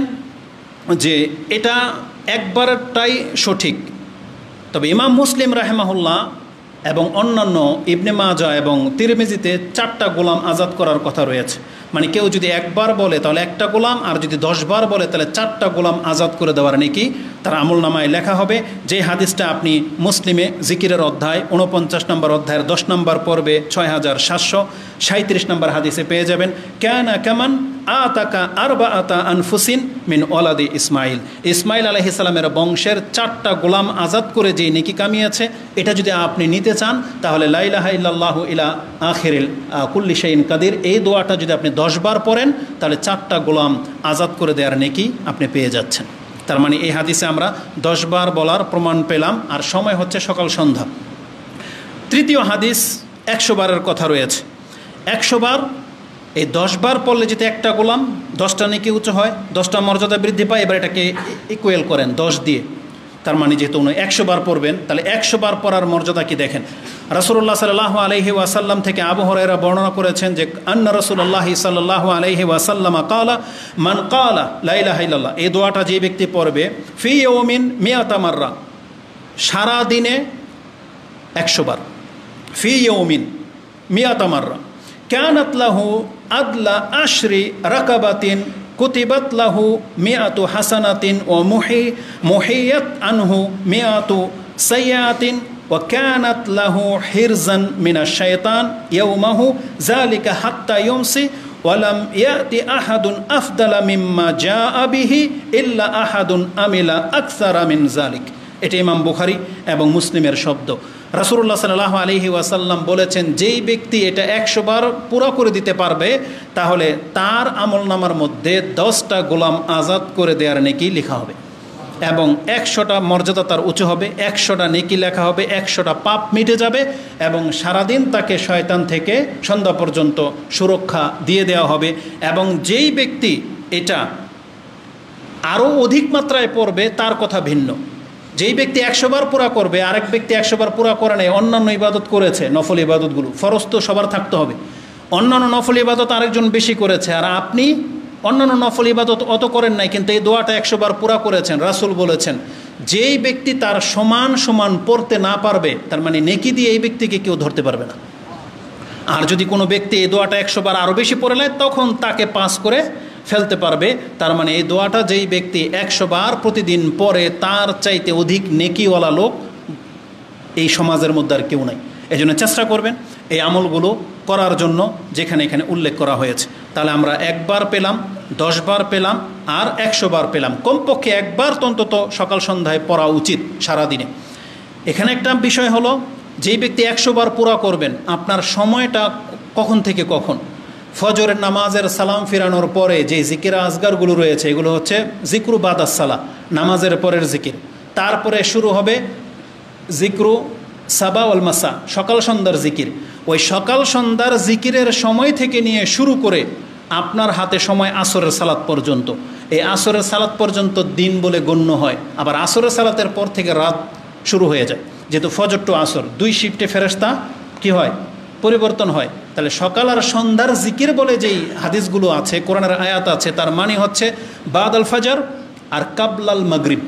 যে এটা একবারটাই সঠিক। তবে ইমাম মুসলিম রাহিমাহুল্লাহ এবং অন্যান্য ইবনে মাজাহ এবং তিরমিজিতে 4টা গোলাম আজাদ করার কথা রয়েছে। মানে কেউ যদি একবার বলে তাহলে একটা গোলাম, আর যদি 10 বার বলে তাহলে 4টা গোলাম আজাদ করে দেওয়ার নাকি তার আমলনামায় লেখা হবে। যে হাদিসটা আপনি মুসলিমে জিকিরের অধ্যায় 49 নম্বর অধ্যায়ের 10 নম্বর পর্বে 6737 নম্বর হাদিসে পেয়ে যাবেন, কানা কামান আতাকা আরবাআতা আনফুসিন মিন ওয়ালাদি ইসমাইল, ইসমাইল আলাইহিস সালামের বংশের 4টা গোলাম আজাদ করে যে নেকি কামিয়েছে, এটা যদি আপনি নিতে চান তাহলে লা ইলাহা ইল্লাল্লাহু ইলা আখিরিল কুল্লি শাইইন কাদির, এই দোয়াটা যদি আপনি 10 বার পড়েন তাহলে 4টা গোলাম আজাদ করে দেওয়ার নেকি আপনি পেয়ে যাচ্ছেন। তার মানে এই হাদিসে আমরা 10 বার বলার প্রমাণ পেলাম, আর সময় হচ্ছে সকাল সন্ধ্যা। তৃতীয় হাদিস 100 বারের কথা রয়েছে। 100 বার, এই 10 বার পড়লে যদি একটা গোলাম 10টা নেকি উঁচু হয়, 10টা মর্যাদা বৃদ্ধি পায়। এবার এটাকে ইকুয়েল করেন 10 দিয়ে, তার মানে যেহেতু উনি 100 বার পড়বেন, তাহলে 100 বার পড়ার মর্যাদা কি দেখেন। রাসূলুল্লাহ সাল্লাল্লাহু আলাইহি ওয়াসাল্লাম থেকে আবু হুরায়রা বর্ণনা করেছেন যে আন্না রাসূলুল্লাহ সাল্লাল্লাহু আলাইহি ওয়াসাল্লাম ক্বালা মান ক্বালা লা ইলাহা ইল্লাল্লাহ, এই দোয়াটা যে ব্যক্তি পড়বে ফি ইয়াউমিন মিয়াতা মাররা, সারা দিনে 100 বার, ফি ইয়াউমিন মিয়াতা মাররা, কানাত লাহু আদলা আশরি রাকাবাতিন কুতিবাত লাহু মিয়াতু হাসানাতিন ওয়া মুহিয়াত আনহু মিয়াতু সাইয়াতিন ওয়া কানাত লাহু হিরজান মিনাশ শাইতান ইয়াউমাহু যালিকা হাত্তা ইউমসি ওয়া লাম ইয়াতি আহাদুন আফদালা মিম্মা জাআ বিহি ইল্লা আহাদুন আমিলা আকসারা মিন যালিক। এটা ইমাম বুখারী এবং মুসলিমের শব্দ। রাসূলুল্লাহ সাল্লাল্লাহু আলাইহি ওয়াসাল্লাম বলেছেন, যেই ব্যক্তি এটা 100 বার পুরো করে দিতে পারবে, তাহলে তার আমলনামার মধ্যে 10টা গোলাম আজাদ করে দেওয়ার নেকি লেখা হবে, এবং 100টা মর্যাদা তার উঁচু হবে, 100টা নেকি লেখা হবে, 100টা পাপ মিটে যাবে, এবং সারাদিন তাকে শয়তান থেকে সন্ধ্যা পর্যন্ত সুরক্ষা দিয়ে দেওয়া হবে। এবং যেই ব্যক্তি এটা আরও অধিক মাত্রায় পড়বে তার কথা ভিন্ন। যেই ব্যক্তি 100 বার পুরা করবে, আরেক ব্যক্তি 100 বার পুরা করে নেয়, অন্যান্য ইবাদত করেছে, নফল ইবাদতগুলো, ফরজ তো সবার থাকতে হবে, অন্যান্য নফল ইবাদত আরেকজন বেশি করেছে, আর আপনি অন্যান্য নফল ইবাদত অত করেন নাই, কিন্তু এই দোয়াটা 100 বার পুরা করেছেন। রাসূল বলেছেন, যেই ব্যক্তি তার সমান সমান পড়তে না পারবে, তার মানে নেকি দিয়ে এই ব্যক্তিকে কেউ ধরতে পারবে না। আর যদি কোনো ব্যক্তি এই দোয়াটা 100 বার আরও বেশি পড়ে নেয়, তখন তাকে পাস করে ফেলতে পারবে। তার মানে এই দোয়াটা যেই ব্যক্তি 100 বার প্রতিদিন পড়ে, তার চাইতে অধিক নেকিওয়ালা লোক এই সমাজের মধ্যে আর কেউ নাই। এই জন্য চেষ্টা করবেন এই আমলগুলো করার জন্য যেখানে এখানে উল্লেখ করা হয়েছে। তাহলে আমরা 1 বার পেলাম, 10 বার পেলাম, আর 100 বার পেলাম। কমপক্ষে 1 বার অন্তত সকাল সন্ধ্যায় পড়া উচিত সারাদিনে। এখানে একটা বিষয় হলো, যেই ব্যক্তি 100 বার পুরা করবেন, আপনার সময়টা কখন থেকে কখন? ফজরের নামাজের সালাম ফিরানোর পরে যে জিকির আজগারগুলো রয়েছে, এগুলো হচ্ছে জিক্রু বাদাস সালা, নামাজের পরের জিকির। তারপরে শুরু হবে জিক্রু সাবা ওয়াল মাসা, সকাল সন্ধ্যার জিকির। ওই সকাল সন্ধ্যার জিকিরের সময় থেকে নিয়ে শুরু করে আপনার হাতে সময় আসরের সালাত পর্যন্ত। এই আসরের সালাত পর্যন্ত দিন বলে গণ্য হয়। আবার আসরের সালাতের পর থেকে রাত শুরু হয়ে যায়, যেহেতু ফজর টু আসর 2 শিফটে ফেরেশতা কি হয়, পরিবর্তন হয়। তাহলে সকাল আর সন্ধ্যার জিকির বলে যেই হাদিসগুলো আছে, কোরআনের আয়াত আছে, তার মানে হচ্ছে বাদ আল ফাজার আর কাবলাল মাগরিব,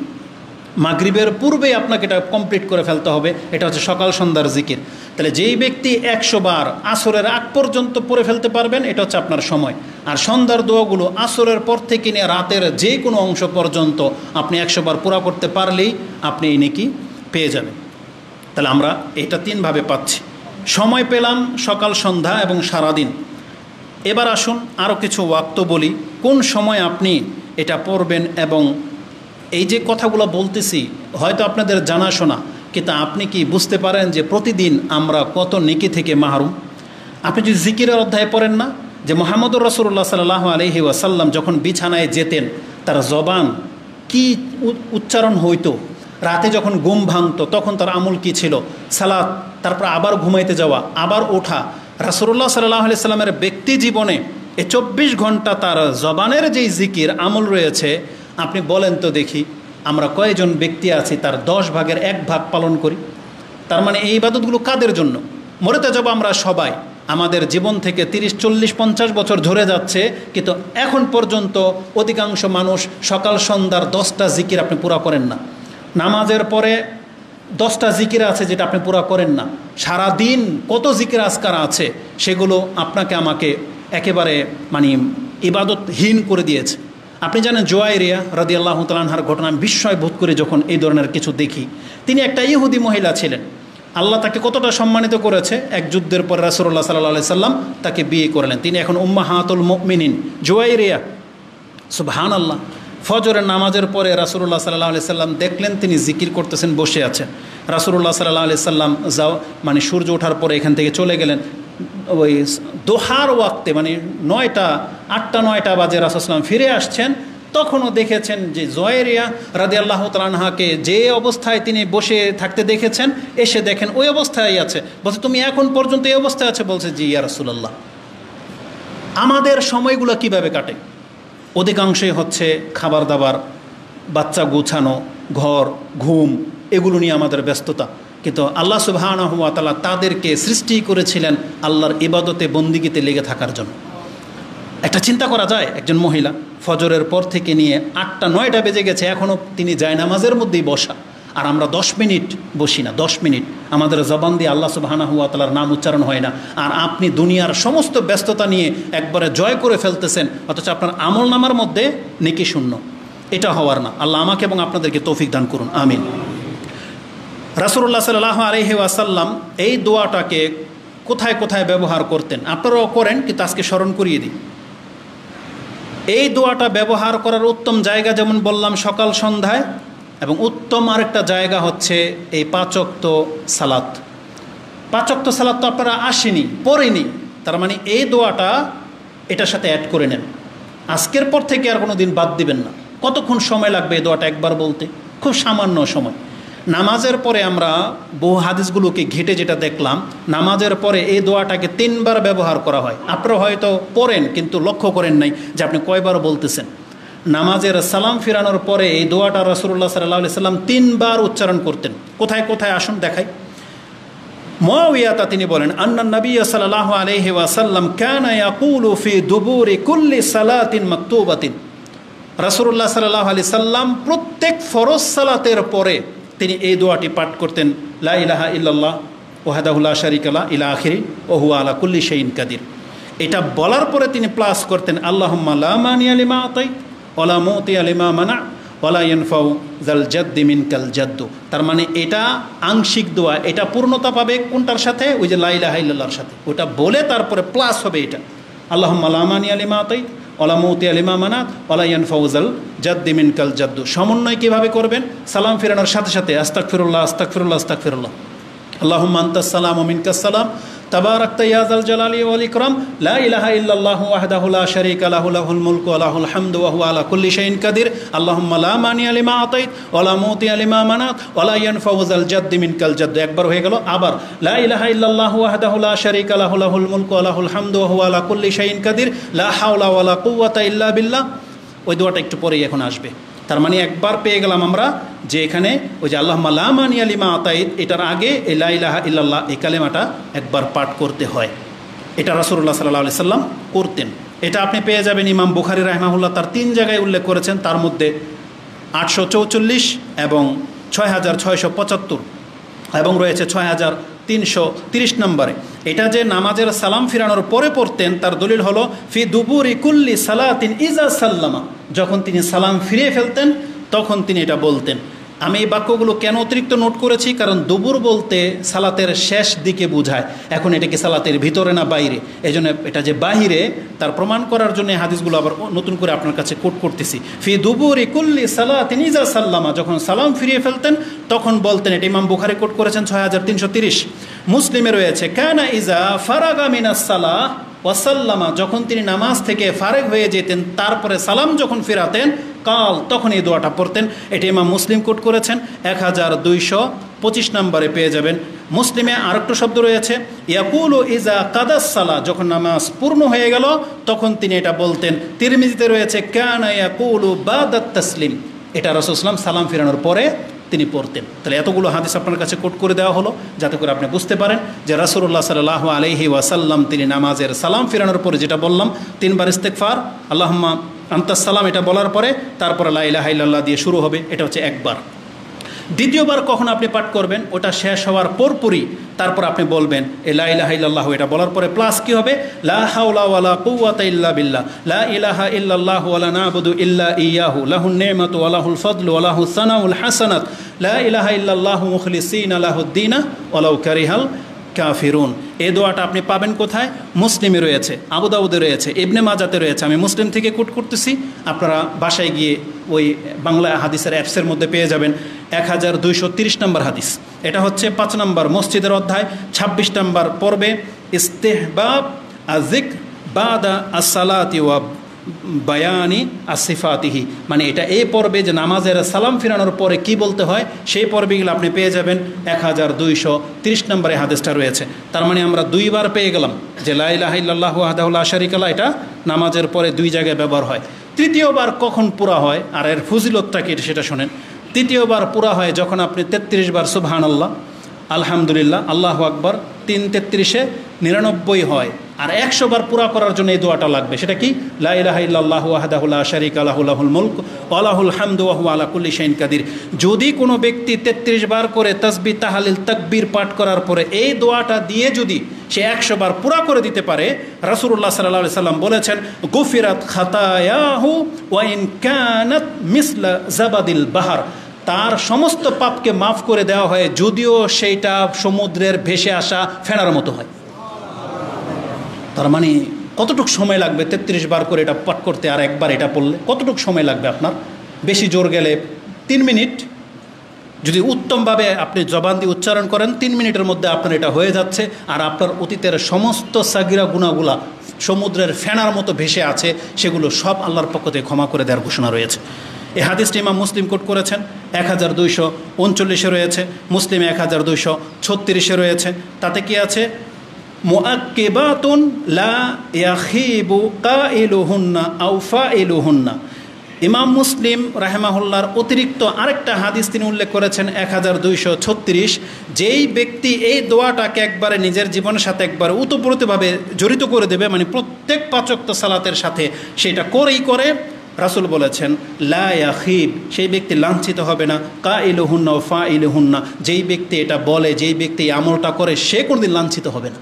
মাগরিবের পূর্বেই আপনাকে এটা কমপ্লিট করে ফেলতে হবে। এটা হচ্ছে সকাল সন্ধ্যার জিকির। তাহলে যেই ব্যক্তি 100 বার আসরের আগ পর্যন্ত পড়ে ফেলতে পারবেন, এটা হচ্ছে আপনার সময়। আর সন্ধ্যার দোয়াগুলো আসরের পর থেকে নিয়ে রাতের যে কোনো অংশ পর্যন্ত আপনি 100 বার পুরা করতে পারলেই আপনি এই নেকি পেয়ে যাবেন। তাহলে আমরা এটা 3 ভাবে পাচ্ছি। সময় পেলাম সকাল সন্ধ্যা এবং সারাদিন। এবার আসুন আরও কিছু ওয়াক্ত বলি, কোন সময় আপনি এটা পড়বেন। এবং এই যে কথাগুলো বলতেছি হয়তো আপনাদের জানাশোনা, কিন্তু আপনি কি বুঝতে পারেন যে প্রতিদিন আমরা কত নেকি থেকে মাহরুম? আপনি যদি জিকিরের অধ্যায়ে পড়েন না, যে মুহাম্মদুর রাসূলুল্লাহ সাল্লাল্লাহু আলাইহি ওয়াসাল্লাম যখন বিছানায় যেতেন, তার জবান কি উচ্চারণ হইতো, রাতে যখন ঘুম ভাঙতো তখন তার আমল কি ছিল, সালাত, তারপর আবার ঘুমাইতে যাওয়া, আবার ওঠা। রাসূলুল্লাহ সাল্লাল্লাহু আলাইহি সাল্লামের ব্যক্তি জীবনে এই 24 ঘন্টা তার জবানের যেই জিকির আমল রয়েছে, আপনি বলেন তো দেখি আমরা কয়জন ব্যক্তি আছি তার 10 ভাগের 1 ভাগ পালন করি? তার মানে এই ইবাদতগুলো কাদের জন্য? মরেতে যাব আমরা সবাই, আমাদের জীবন থেকে 30, 40, 50 বছর ঝরে যাচ্ছে, কিন্তু এখন পর্যন্ত অধিকাংশ মানুষ সকাল সন্ধ্যার 10টা জিকির আপনি পুরা করেন না। নামাজের পরে 10টা জিকির আছে যেটা আপনি পুরা করেন না। সারা দিন কত জিকির আজকার আছে, সেগুলো আপনাকে আমাকে একেবারে মানে ইবাদতহীন করে দিয়েছে। আপনি জানেন জুয়াইরিয়া রাদিয়াল্লাহু তাআলা আনহার ঘটনা, আমি বিস্ময় বোধ করে যখন এই ধরনের কিছু দেখি। তিনি একটা ইহুদি মহিলা ছিলেন, আল্লাহ তাকে কতটা সম্মানিত করেছে। এক যুদ্ধের পর রাসূলুল্লাহ সাল্লাল্লাহু আলাইহি সাল্লাম তাকে বিয়ে করলেন, তিনি এখন উম্মাহাতুল মুমিনিন জুয়াইরিয়া। সুবহানাল্লাহ। ফজরের নামাজের পরে রাসূলুল্লাহ সাল্লাল্লাহু আলাইহি সাল্লাম দেখলেন তিনি জিকির করতেছেন, বসে আছেন। রাসূলুল্লাহ সাল্লাল্লাহু আলাইহি সাল্লাম মানে সূর্য ওঠার পরে এখান থেকে চলে গেলেন। ওই দোহার ওয়াক্তে মানে 8টা 9টা বাজে রাসূলুল্লাহ ফিরে আসছেন, তখনও দেখেছেন যে জুয়াইরিয়া রাদিয়াল্লাহু তাআলা আনহাকে যে অবস্থায় তিনি বসে থাকতে দেখেছেন, এসে দেখেন ওই অবস্থায় আছে। বলছে তুমি এখন পর্যন্ত এই অবস্থায় আছে? বলছে জি ইয়া রাসূলুল্লাহ। আমাদের সময়গুলো কিভাবে কাটে? অধিকাংশই হচ্ছে খাবার দাবার, বাচ্চা গোছানো, ঘর, ঘুম, এগুলো নিয়ে আমাদের ব্যস্ততা। কিন্তু আল্লাহ সুবহানাহু ওয়া তাআলা তাদেরকে সৃষ্টি করেছিলেন আল্লাহর ইবাদতে বন্দিগিতে লেগে থাকার জন্য। একটা চিন্তা করা যায়, একজন মহিলা ফজরের পর থেকে নিয়ে 8টা-9টা বেজে গেছে, এখনও তিনি জায়নামাজের মধ্যেই বসা, আর আমরা 10 মিনিট বসি না। 10 মিনিট আমাদের জবান দিয়ে আল্লাহ সুবহানাহু ওয়া তাআলার নাম উচ্চারণ হয় না। আর আপনি দুনিয়ার সমস্ত ব্যস্ততা নিয়ে একবারে জয় করে ফেলতেছেন, অথচ আপনার আমল নামার মধ্যে নেকি শূন্য। এটা হওয়ার না। আল্লাহ আমাকে এবং আপনাদেরকে তৌফিক দান করুন, আমিন। রাসূলুল্লাহ সাল্লাল্লাহু আলাইহি ওয়াসাল্লাম এই দোয়াটাকে কোথায় কোথায় ব্যবহার করতেন, আপনারাও করেন, কিন্তু আজকে স্মরণ করিয়ে দিই। এই দোয়াটা ব্যবহার করার উত্তম জায়গা যেমন বললাম সকাল সন্ধ্যায়, এবং উত্তম আরেকটা জায়গা হচ্ছে এই 5 ওয়াক্ত সালাত। 5 ওয়াক্ত সালাত তো আপনারা আসেনি, পড়েনি, তার মানে এই দোয়াটা এটার সাথে অ্যাড করে নেন। আজকের পর থেকে আর কোনো দিন বাদ দিবেন না। কতক্ষণ সময় লাগবে এই দোয়াটা একবার বলতে? খুব সামান্য সময়। নামাজের পরে আমরা বহু হাদিসগুলোকে ঘেটে যেটা দেখলাম, নামাজের পরে এই দোয়াটাকে 3বার ব্যবহার করা হয়। আপনারা হয়তো পড়েন কিন্তু লক্ষ্য করেন নাই যে আপনি কয়বার বলতেছেন। নামাজের সালাম ফিরানোর পরে এই দোয়াটা রাসূলুল্লাহ সাল্লাল্লাহু আলাইহি সাল্লাম 3বার উচ্চারণ করতেন। কোথায় কোথায় আসুন দেখাই। মুআবিয়াতা তিনি বলেন, আন্না নবী সাল্লাল্লাহু আলাইহি ওয়াসাল্লাম কানা ইয়াকুলু ফি দুবুরি কুল্লি সালাতিন মাকতুবাতিন। রাসূলুল্লাহ সাল্লাল্লাহু আলাইহি সাল্লাম প্রত্যেক ফরজ সালাতের পরে তিনি এই দোয়াটি পাঠ করতেন, লা ইলাহা ইল্লাল্লাহ ওয়াহদাহু লা শারীকা লাহু ইলা আখিরি ওয়া হুয়া আলা কুল্লি শাইইন কাদির। এটা বলার পরে তিনি প্লাস করতেন, আল্লাহুম্মা লা মানিয়া লিমা আতাইত ওয়া লা মুতিয়া লিমা মানা ওয়া লা ইয়ানফাউ যাল জাদ্দি মিনকাল জাদ্দু। তার মানে এটা আংশিক দোয়া, এটা পূর্ণতা পাবে কোনটার সাথে? ওই যে লা ইলাহা ইল্লাল্লাহর সাথে। ওটা বলে তারপরে প্লাস হবে এটা, আল্লাহুম্মা লা মানিয়া লিমা আতাইত ওয়ালা মুতিয়া লিমা মানাত ওয়ালা ইয়ানফাউ যাল জাদ্দি মিনকাল জাদ্দু। সমন্বয় কীভাবে করবেন? সালাম ফিরানোর সাথে সাথে আস্তাগফিরুল্লাহ আস্তাগফিরুল্লাহ আস্তাগফিরুল্লাহ, আল্লাহুম্মা আনতাস সালাম ওয়া মিনকাস সালাম তাবারাকতা ইয়া যাল জালালি ওয়াল ইকরাম, লা ইলাহা ইল্লাল্লাহু ওয়াহদাহু লা শারীকা লাহু লাহুল মুলকু ওয়া লাহুল হামদু ওয়া হুয়া আলা কুল্লি শাইইন কাদির, আল্লাহুম্মা লা মানিয়া লিমা আতাইত ওয়া লা মুতিয়া লিমা মানাত ওয়া লা ইয়ানফাউ যাল জাদ্দি মিনকাল জাদ্দু। একবার হয়ে গেল। আবার লা ইলাহা ইল্লাল্লাহু ওয়াহদাহু লা শারীকা লাহু লাহুল মুলকু ওয়া লাহুল হামদু ওয়া হুয়া আলা কুল্লি শাইইন কাদির, লা হাওলা ওয়া লা কুওয়াতা ইল্লা বিল্লাহ। ওই দোয়াটা একটু পরেই এখন আসবে। তার মানে একবার পেয়ে গেলাম আমরা যে এখানে ওই যে আল্লাহুম্মা লা মানিয়া লিমা আতাইত, এটার আগে এই লা ইলাহা ইল্লাল্লাহ এই কালেমাটা একবার পাঠ করতে হয়। এটা রাসূলুল্লাহ সাল্লাল্লাহু আলাইহি সাল্লাম করতেন। এটা আপনি পেয়ে যাবেন ইমাম বুখারী রাহিমাহুল্লাহ তার 3 জায়গায় উল্লেখ করেছেন, তার মধ্যে 844 এবং 6675 এবং রয়েছে 6330 নম্বরে। এটা যে নামাজের সালাম ফিরানোর পরে পড়তেন তার দলিল হলো ফি দুবুরি কুল্লি সালাতিন ইজা সাল্লামা, যখন তিনি সালাম ফিরিয়ে ফেলতেন তখন তিনি এটা বলতেন। আমি এই বাক্যগুলো কেন অতিরিক্ত নোট করেছি? কারণ দুবুর বলতে সালাতের শেষ দিকে বোঝায়। এখন এটা কি সালাতের ভিতরে না বাইরে? এই জন্য এটা যে বাহিরে তার প্রমাণ করার জন্য হাদিসগুলো আবার নতুন করে আপনার কাছে কোট করতেছি। ফি দুবুরি কুল্লি সালাতিন ইজা সাল্লামা, যখন সালাম ফিরিয়ে ফেলতেন তখন বলতেন। এটা ইমাম বুখারী কোট করেছেন 6330। মুসলিমে রয়েছে কানা ইজা ফারাগা মিনাস সালাহ ওয়াসাল্লামা, যখন তিনি নামাজ থেকে ফারেগ হয়ে যেতেন তারপরে সালাম যখন ফিরাতেন কাল তখন এই দোয়াটা পড়তেন। এটা ইমাম মুসলিম কোট করেছেন 1225 নম্বরে পেয়ে যাবেন। মুসলিমে আরেকটা শব্দ রয়েছে ইয়াকুলু ইজা কাদাস সালাহ, যখন নামাজ পূর্ণ হয়ে গেল তখন তিনি এটা বলতেন। তিরমিজিতে রয়েছে কানা ইয়াকুলু বাদাত তাসলিম, এটা রাসূল সাল্লাল্লাহু আলাইহি ওয়াসাল্লাম সালাম ফিরানোর পরে তিনি পড়তেন। তাহলে এতগুলো হাদিস আপনার কাছে কোট করে দেওয়া হলো যাতে করে আপনি বুঝতে পারেন যে রাসূলুল্লাহ সাল্লাল্লাহু আলাইহি ওয়াসাল্লাম তিনি নামাজের সালাম ফিরানোর পরে যেটা বললাম 3বার ইস্তেগফার, আল্লাহুম্মা আনতাস সালাম এটা বলার পরে তারপরে লা ইলাহা ইল্লাল্লাহ দিয়ে শুরু হবে। এটা হচ্ছে একবার। দ্বিতীয়বার কখন আপনি পাঠ করবেন? ওটা শেষ হওয়ার পরপরই তারপর আপনি বলবেন এ লা ইলাহা ইল্লাল্লাহ, এটা বলার পরে প্লাস কি হবে? লা হাওলা ওয়ালা কুওয়াতা ইল্লা বিল্লাহ, লা ইলাহা ইল্লাল্লাহু ওয়ালা না'বুদু ইল্লা ইয়্যাহু, লাহুন নি'মাতু ওয়া লাহুল ফাদলু ওয়া লাহুস সানাউল হাসানাত, লা ইলাহা ইল্লাল্লাহু মুখলিসিনা লাহুদ-দীন ওয়ালাউ কারিহাল কাফিরুন। এই দোয়াটা আপনি পাবেন কোথায়? মুসলিমে রয়েছে, আবু দাউদে রয়েছে, ইবনে মাজাতে রয়েছে। আমি মুসলিম থেকে কোট করতেছি, আপনারা বাসায় গিয়ে ওই বাংলা হাদিসের অ্যাপসের মধ্যে পেয়ে যাবেন। 1230 নম্বর হাদিস। এটা হচ্ছে 5 নম্বর মসজিদের অধ্যায় 26 নম্বর পর্বে ইস্তেহবাব আজিক বাদা আসসালাতি ওয়া বায়ানি আসিফাতিহি, মানে এটা এই পর্বে যে নামাজের সালাম ফিরানোর পরে কি বলতে হয় সেই পর্বেগুলো আপনি পেয়ে যাবেন 1230 নম্বরে হাদিসটা রয়েছে। তার মানে আমরা দুইবার পেয়ে গেলাম যে লা ইলাহা ইল্লাল্লাহু ওয়াহদাহু লা শারীকা লাহু, এটা নামাজের পরে দুই জায়গায় ব্যবহার হয়। তৃতীয়বার কখন পুরা হয় আর এর ফজিলতটা কি সেটা শোনেন। তৃতীয়বার পুরা হয় যখন আপনি 33 বার সুবহানাল্লাহ, আলহামদুলিল্লাহ, আল্লাহু আকবার, 3 99 হয়। আর 100 বার পুরা করার জন্য এই দোয়াটা লাগবে। সেটা কি? লা ইলাহা ইল্লাল্লাহু ওয়াহদাহু লা শারীকা লাহু লাহুল মুলক ওয়া লাহুল হামদু ওয়া হুয়া আলা কুল্লি শাইইন কাদির। যদি কোনো ব্যক্তি 33 বার করে তাসবিহ তাহলিল তাকবীর পাঠ করার পরে এই দোয়াটা দিয়ে যদি সে 100 বার পুরা করে দিতে পারে, রাসূলুল্লাহ সাল্লাল্লাহু আলাইহি সাল্লাম বলেছেন গুফিরাত খাতায়াহু ওয়া ইন কানাত মিসলা জাবাদিল বাহর, তার সমস্ত পাপকে মাফ করে দেওয়া হয় যদিও সেইটা সমুদ্রের ভেসে আসা ফেনার মতো হয়। তার মানে কতটুকু সময় লাগবে 33 বার করে এটা পাঠ করতে, আর একবার এটা পড়লে কতটুকু সময় লাগবে আপনার? বেশি জোর গেলে 3 মিনিট, যদি উত্তমভাবে আপনি জবান দিয়ে উচ্চারণ করেন 3 মিনিটের মধ্যে আপনার এটা হয়ে যাচ্ছে। আর আপনার অতীতের সমস্ত সাগিরা গুনাহগুলা সমুদ্রের ফেনার মতো ভেসে আছে, সেগুলো সব আল্লাহর পক্ষ থেকে ক্ষমা করে দেওয়ার ঘোষণা রয়েছে। এই হাদিসটি ইমাম মুসলিম কোট করেছেন, 1239 রয়েছে, মুসলিম 1236 রয়েছে। তাতে কি আছে? মুআক্কিবাতুন লা ইয়াখিবু কাইলুহুন্না আও ফাইলুহুন্না। ইমাম মুসলিম রাহিমাহুল্লাহর অতিরিক্ত আরেকটা হাদিস তিনি উল্লেখ করেছেন 1236, যেই ব্যক্তি এই দোয়াটাকে একবারে নিজের জীবনের সাথে একবারে উতপ্রোতভাবে জড়িত করে দেবে, মানে প্রত্যেক 5 ওয়াক্ত সালাতের সাথে সেটা করেই করে, রাসূল বলেছেন লা ইয়াখিব, সেই ব্যক্তি লাঞ্ছিত হবে না, কাইলুহুন্না ও ফাইলুহুন্না, যেই ব্যক্তি এটা বলে, যেই ব্যক্তি আমলটা করে, সে কোনোদিন লাঞ্ছিত হবে না।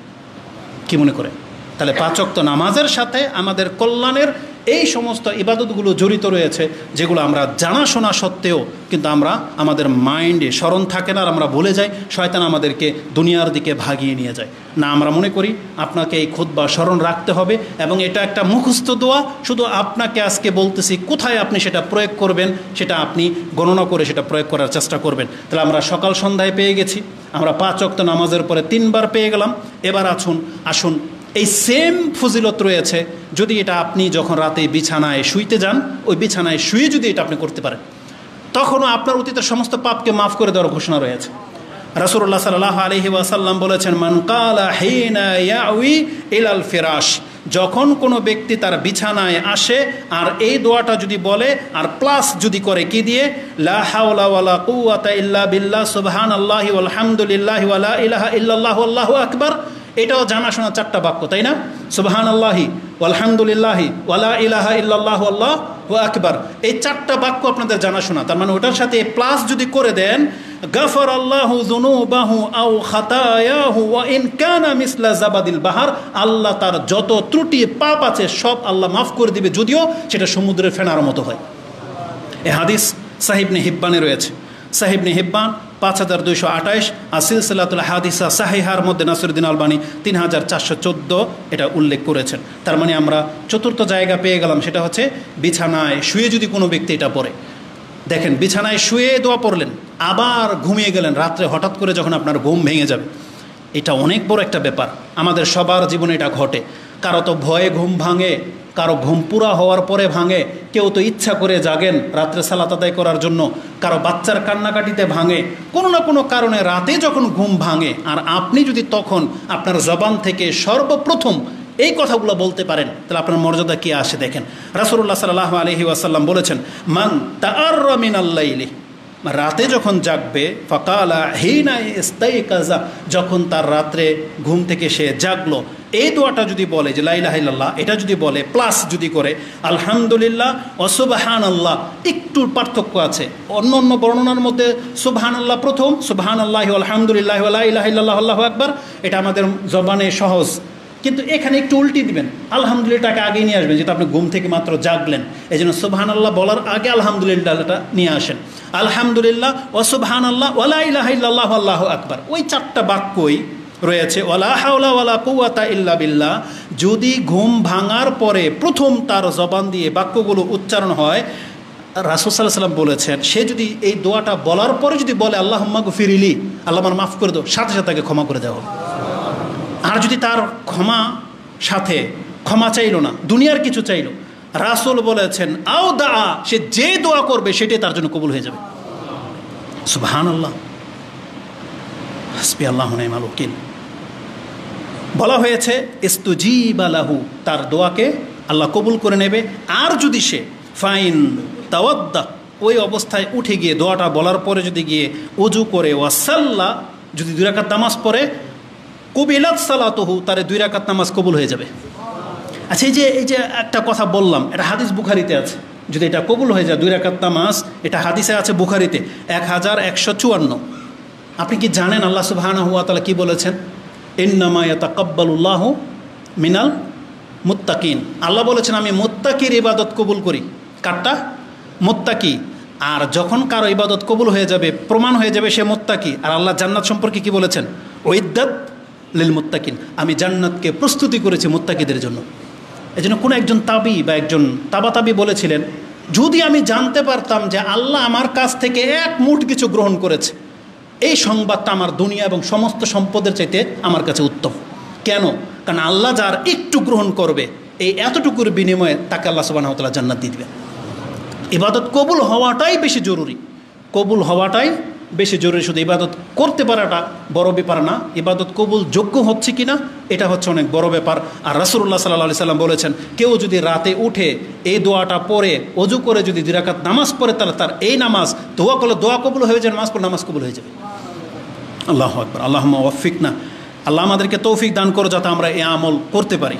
কি মনে করে? তাহলে 5 ওয়াক্ত নামাজের সাথে আমাদের কল্যাণের এই সমস্ত ইবাদতগুলো জড়িত রয়েছে, যেগুলো আমরা জানাশোনা সত্ত্বেও কিন্তু আমরা আমাদের মাইন্ডে স্মরণ থাকে না, আর আমরা ভুলে যাই। শয়তান আমাদেরকে দুনিয়ার দিকে ভাগিয়ে নিয়ে যায়। না, আমরা মনে করি আপনাকে এই খুতবা স্মরণ রাখতে হবে এবং এটা একটা মুখস্থ দোয়া, শুধু আপনাকে আজকে বলতেছি, কোথায় আপনি সেটা প্রয়োগ করবেন সেটা আপনি গণনা করে সেটা প্রয়োগ করার চেষ্টা করবেন। তাহলে আমরা সকাল সন্ধ্যায় পেয়ে গেছি, আমরা 5 ওয়াক্ত নামাজের পরে 3 বার পেয়ে গেলাম। এবার আসুন এই সেম ফজিলত রয়েছে যদি এটা আপনি যখন রাতে বিছানায় শুইতে যান, ওই বিছানায় শুয়ে যদি এটা আপনি করতে পারেন, তখনও আপনার অতীতের সমস্ত পাপকে মাফ করে দেওয়ার ঘোষণা রয়েছে। রাসূলুল্লাহ সাল্লাল্লাহু আলাইহি ওয়াসাল্লাম বলেছেন মান কালা হিনা ইয়াউই ইলাল ফিরাশ, যখন কোনো ব্যক্তি তার বিছানায় আসে আর এই দোয়াটা যদি বলে আর প্লাস যদি করে কি দিয়ে, লা হাওলা ওয়ালা কুওয়াতা ইল্লা বিল্লাহ সুবহানাল্লাহি ওয়াল হামদুলিল্লাহি ওয়া লা ইলাহা ইল্লাল্লাহু আল্লাহু আকবার, এটাও জানাশোনা 4টা বাক্য, তাই না? সুবহানাল্লাহি ওয়াল হামদুলিল্লাহি ওয়া লা ইলাহা ইল্লাল্লাহু আল্লাহু আকবার, এই 4টা বাক্য আপনাদের জানাশোনা। তার মানে ওটার সাথে প্লাস যদি করে দেন, গাফারাল্লাহু যুনুবাহু আও খাতায়াহু ওয়া ইন কানা মিসলা জাবাদিল বাহার, আল্লাহ তার যত ত্রুটি পাপ আছে সব আল্লাহ মাফ করে দিবে, যদিও সেটা সমুদ্রের ফেনার মতো হয়। এই হাদিস সাহিহ ইবনে হিব্বানে রয়েছে। সাহিহ ইবনে হিব্বান 5228, আর সিলসিলাতুল হাদিসা সাহিহার মধ্যে নাসিরউদ্দিন আলবানী 3414 এটা উল্লেখ করেছেন। তার মানে আমরা 4র্থ জায়গা পেয়ে গেলাম, সেটা হচ্ছে বিছানায় শুয়ে যদি কোনো ব্যক্তি এটা পড়ে। দেখেন, বিছানায় শুয়ে দোয়া পড়লেন, আবার ঘুমিয়ে গেলেন, রাত্রে হঠাৎ করে যখন আপনার ঘুম ভেঙে যাবে, এটা অনেক বড় একটা ব্যাপার। আমাদের সবার জীবনে এটা ঘটে। কারো তো ভয়ে ঘুম ভাঙে, কারো ঘুম পুরা হওয়ার পরে ভাঙে, কেউ তো ইচ্ছা করে জাগেন রাত্রে সালাত আদায় করার জন্য, কারো বাচ্চার কান্নাকাটিতে ভাঙে, কোনো না কোনো কারণে রাতে যখন ঘুম ভাঙে, আর আপনি যদি তখন আপনার জবান থেকে সর্বপ্রথম এই কথাগুলো বলতে পারেন, তাহলে আপনার মর্যাদা কি আসে দেখেন। রাসূলুল্লাহ সাল্লাল্লাহু আলাইহি ওয়াসাল্লাম বলেছেন মান তাআররা মিনাল লাইলি, রাতে যখন জাগবে, ফাকালা হিনা ইস্তাইকাজা, যখন তার রাত্রে ঘুম থেকে সে জাগলো, এই দোয়াটা যদি বলে যে লা ইলাহা ইল্লাল্লাহ, এটা যদি বলে প্লাস যদি করে আলহামদুলিল্লাহ ওয়া সুবহানাল্লাহ, একটু পার্থক্য আছে। অন্য অন্য বর্ণনার মধ্যে সুবহানাল্লাহ প্রথম, সুবহানাল্লাহি ওয়া আলহামদুলিল্লাহি ওয়া লা ইলাহা ইল্লাল্লাহু আল্লাহু আকবার, এটা আমাদের জবানে সহজ। কিন্তু এখানে একটু উল্টি দিবেন, আলহামদুলিল্লাহটাকে আগে নিয়ে আসবেন, যেটা আপনি ঘুম থেকে মাত্র জাগলেন, এই জন্য সুবহানাল্লাহ বলার আগে আলহামদুলিল্লাহটা নিয়ে আসেন। আলহামদুলিল্লাহ ওয়া সুবহানাল্লাহ ওয়া লা ইলাহা ইল্লাল্লাহু আল্লাহু আকবার, ওই 4টা বাক্যই রয়েছে। ওয়ালা হাওলা ওয়ালা কুওয়াতা ইল্লা বিল্লাহ, যদি ঘুম ভাঙার পরে প্রথম তার জবান দিয়ে বাক্যগুলো উচ্চারণ হয়, রাসূল সাল্লাল্লাহু আলাইহি ওয়াসাল্লাম বলেছেন, সে যদি এই দোয়াটা বলার পরে যদি বলে আল্লাহুম্মা গফিরলি, আল্লাহ আমার মাফ করে দাও, সাথে সাথে তাকে ক্ষমা করে দেওয়া হবে। আর যদি তার ক্ষমা চাইলো না, দুনিয়ার কিছু চাইলো, রাসূল বলেছেন আও দা, সে যে দোয়া করবে সেটাই তার জন্য কবুল হয়ে যাবে। সুবহানাল্লাহ, হাসবি আল্লাহু নি'মাল ওয়াকিল। বলা হয়েছে ইস্তুজিবা লাহু, তার দোয়াকে আল্লাহ কবুল করে নেবে। আর যদি সে ফাইন তাওয়াদ্দা, ওই অবস্থায় উঠে গিয়ে দোয়াটা বলার পরে যদি গিয়ে ওযু করে ওয়াসাল্লা, যদি 2 রাকাত নামাজ পড়ে, কুবিলাত সালাতুহু, তার 2 রাকাত নামাজ কবুল হয়ে যাবে। আচ্ছা, এই যে একটা কথা বললাম, এটা হাদিস বুখারীতে আছে। যদি এটা কবুল হয়ে যায় 2 রাকাত নামাজ, এটা হাদিসে আছে বুখারীতে 1154। আপনি কি জানেন আল্লাহ সুবহানাহু ওয়া তাআলা কি বলেছেন? ইন্নামা ইয়াতাকাব্বালুল্লাহু মিনাল মুত্তাকিন। আল্লাহ বলেছেন আমি মুত্তাকির ইবাদত কবুল করি। কারটা? মুত্তাকি। আর যখন কারো ইবাদত কবুল হয়ে যাবে, প্রমাণ হয়ে যাবে সে মুত্তাকি। আর আল্লাহ জান্নাত সম্পর্কে কি বলেছেন? উইদ্দাত লিল মুত্তাকিন, আমি জান্নাতকে প্রস্তুতি করেছি মুত্তাকিদের জন্য। এই জন্য কোনো একজন তাবি বা একজন তাবাতাবি বলেছিলেন, যদি আমি জানতে পারতাম যে আল্লাহ আমার কাছ থেকে এক মুঠ কিছু গ্রহণ করেছে, এই সংবাদটা আমার দুনিয়া এবং সমস্ত সম্পদের চাইতে আমার কাছে উত্তম। কেন? কারণ আল্লাহ যার একটু গ্রহণ করবে, এই এতটুকুর বিনিময়ে তাকে আল্লাহ সুবহানাহু ওয়া তাআলা জান্নাত দিয়ে দিবেন। ইবাদত কবুল হওয়াটাই বেশি জরুরি, কবুল হওয়াটাই বেশি জরুরি। শুধু ইবাদত করতে পারাটা বড় ব্যাপার না, ইবাদত কবুল যোগ্য হচ্ছে কি না এটা হচ্ছে অনেক বড় ব্যাপার। আর রাসূলুল্লাহ সাল্লাল্লাহু আলাইহি সাল্লাম বলেছেন, কেউ যদি রাতে উঠে এই দোয়াটা পড়ে ওযু করে যদি 2 রাকাত নামাজ পড়ে, তাহলে তার এই নামাজ দোয়া করলে দোয়া কবুল হয়ে যায়, নামাজ পড়লে নামাজ কবুল হয়ে যাবে। আল্লাহু আকবার। আল্লাহুম্মা ওয়াফিকনা, আল্লাহ আমাদেরকে তৌফিক দান করো যাতে আমরা এই আমল করতে পারি।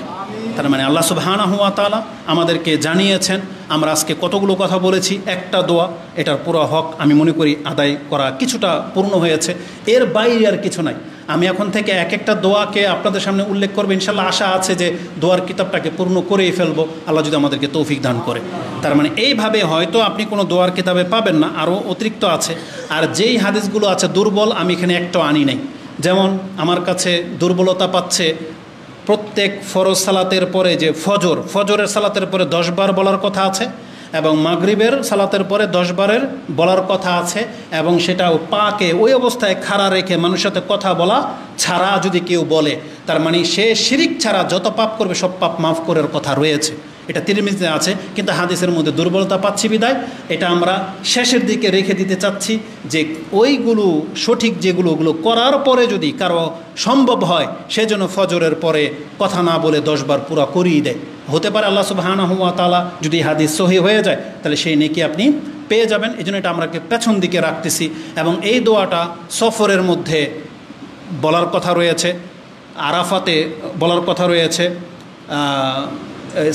তার মানে আল্লাহ সুবহানাহু ওয়া তাআলা আমাদেরকে জানিয়েছেন। আমরা আজকে কতগুলো কথা বলেছি, একটা দোয়া, এটার পুরো হক আমি মনে করি আদায় করা কিছুটা পূর্ণ হয়েছে, এর বাইরে আর কিছু নাই। আমি এখন থেকে এক একটা দোয়াকে আপনাদের সামনে উল্লেখ করবো, ইনশাল্লাহ আশা আছে যে দোয়ার কিতাবটাকে পূর্ণ করেই ফেলবো, আল্লাহ যদি আমাদেরকে তৌফিক দান করে। তার মানে এইভাবে হয়তো আপনি কোনো দোয়ার কিতাবে পাবেন না, আরও অতিরিক্ত আছে। আর যেই হাদিসগুলো আছে দুর্বল, আমি এখানে একটাও আনি নাই। যেমন আমার কাছে দুর্বলতা পাচ্ছে প্রত্যেক ফরজ সালাতের পরে যে ফজরের সালাতের পরে 10 বার বলার কথা আছে, এবং মাগরিবের সালাতের পরে 10 বারের বলার কথা আছে, এবং সেটাও পাকে ওই অবস্থায় খাড়া রেখে মানুষের সাথে কথা বলা ছাড়া যদি কেউ বলে, তার মানে সে শিরিক ছাড়া যত পাপ করবে সব পাপ মাফ করার কথা রয়েছে। এটা তিরমিজিতে আছে, কিন্তু হাদিসের মধ্যে দুর্বলতা পাচ্ছি বিদায় এটা আমরা শেষের দিকে রেখে দিতে চাচ্ছি, যে ওইগুলো সঠিক যেগুলো ওগুলো করার পরে যদি কারো সম্ভব হয় সেজন্য ফজরের পরে কথা না বলে 10 বার পুরা করিয়ে দেয়। হতে পারে আল্লাহ সুবহানাহু ওয়া তাআলা যদি হাদিস সহিহ হয়ে যায় তাহলে সেই নেকি আপনি পেয়ে যাবেন। এই জন্য এটা আমরা পেছন দিকে রাখতেছি। এবং এই দোয়াটা সফরের মধ্যে বলার কথা রয়েছে, আরাফাতে বলার কথা রয়েছে,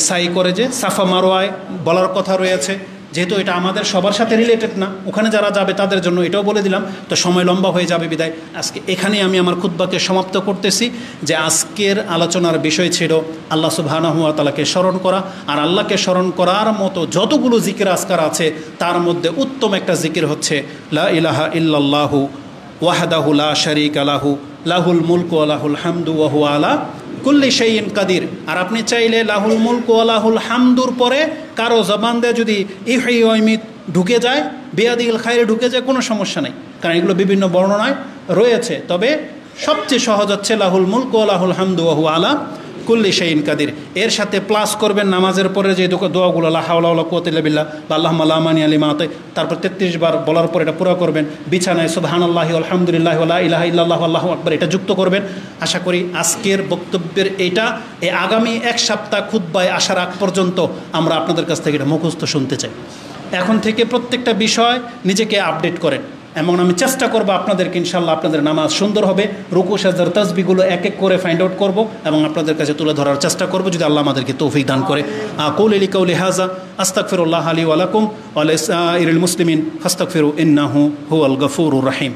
সাই করে যে সাফা মারোয়ায় বলার কথা রয়েছে। যেহেতু এটা আমাদের সবার সাথে রিলেটেড না, ওখানে যারা যাবে তাদের জন্য এটাও বলে দিলাম, তো সময় লম্বা হয়ে যাবে বিদায় আজকে এখানেই আমি আমার খুতবাকে সমাপ্ত করতেছি। যে আজকের আলোচনার বিষয় ছিল আল্লাহ সুবহানাহু ওয়া তাআলাকে স্মরণ করা। আর আল্লাহকে স্মরণ করার মতো যতগুলো জিকির আজকার আছে তার মধ্যে উত্তম একটা জিকির হচ্ছে লা ইলাহা ইল্লাল্লাহু ওয়াহদাহু লা শারীকা লাহু লাহুল মুলকু ওয়া লাহুল হামদু ওয়া হুয়া আলা কুল্লি শাইইন কাদির। আর আপনি চাইলে লাহুল মুলকু ওয়া লাহুল হামদুর পরে কারো জবান দিয়ে যদি ইহয়ি ওয়া ইউমীত ঢুকে যায়, বিয়াদিল খায়রে ঢুকে যায়, কোনো সমস্যা নেই, কারণ এগুলো বিভিন্ন বর্ণনায় রয়েছে। তবে সবচেয়ে সহজ হচ্ছে লাহুল মুলকু ওয়া লাহুল হামদু ওয়া হুয়া আলা কুল্লি শাইইন কাদির। এর সাথে প্লাস করবেন নামাজের পরে যে দোয়াগুলো লা হাওলা ওয়ালা কুওয়াতা ইল্লা বিল্লাহ বা আল্লাহুম্মা লা মানিয়া লিমা আতাইত, তারপর 33 বার বলার পর এটা পুরো করবেন। বিছানায় সুবহানাল্লাহি ওয়া আলহামদুলিল্লাহি ওয়া লা ইলাহা ইল্লাল্লাহু আল্লাহু আকবার এটা যুক্ত করবেন। আশা করি আজকের বক্তব্যের এটা এই আগামী এক সপ্তাহ খুতবায় আসার আগ পর্যন্ত আমরা আপনাদের কাছ থেকে এটা মুখস্থ শুনতে চাই। এখন থেকে প্রত্যেকটা বিষয় নিজেকে আপডেট করেন, এবং আমি চেষ্টা করব আপনাদেরকে ইনশাআল্লাহ আপনাদের নামাজ সুন্দর হবে। রুকু সাজদার তাসবিহগুলো এক এক করে ফাইন্ড আউট করব এবং আপনাদের কাছে তুলে ধরার চেষ্টা করব, যদি আল্লাহ আমাদেরকে তৌফিক দান করে। আকুলু কাউলি হাযা আস্তাগফিরুল্লাহ লি ওয়া লাকুম ওয়া লিসাইরিল মুসলিমিন ফাস্তাগফিরু ইন্নাহু হুয়াল গফুরুর রহিম।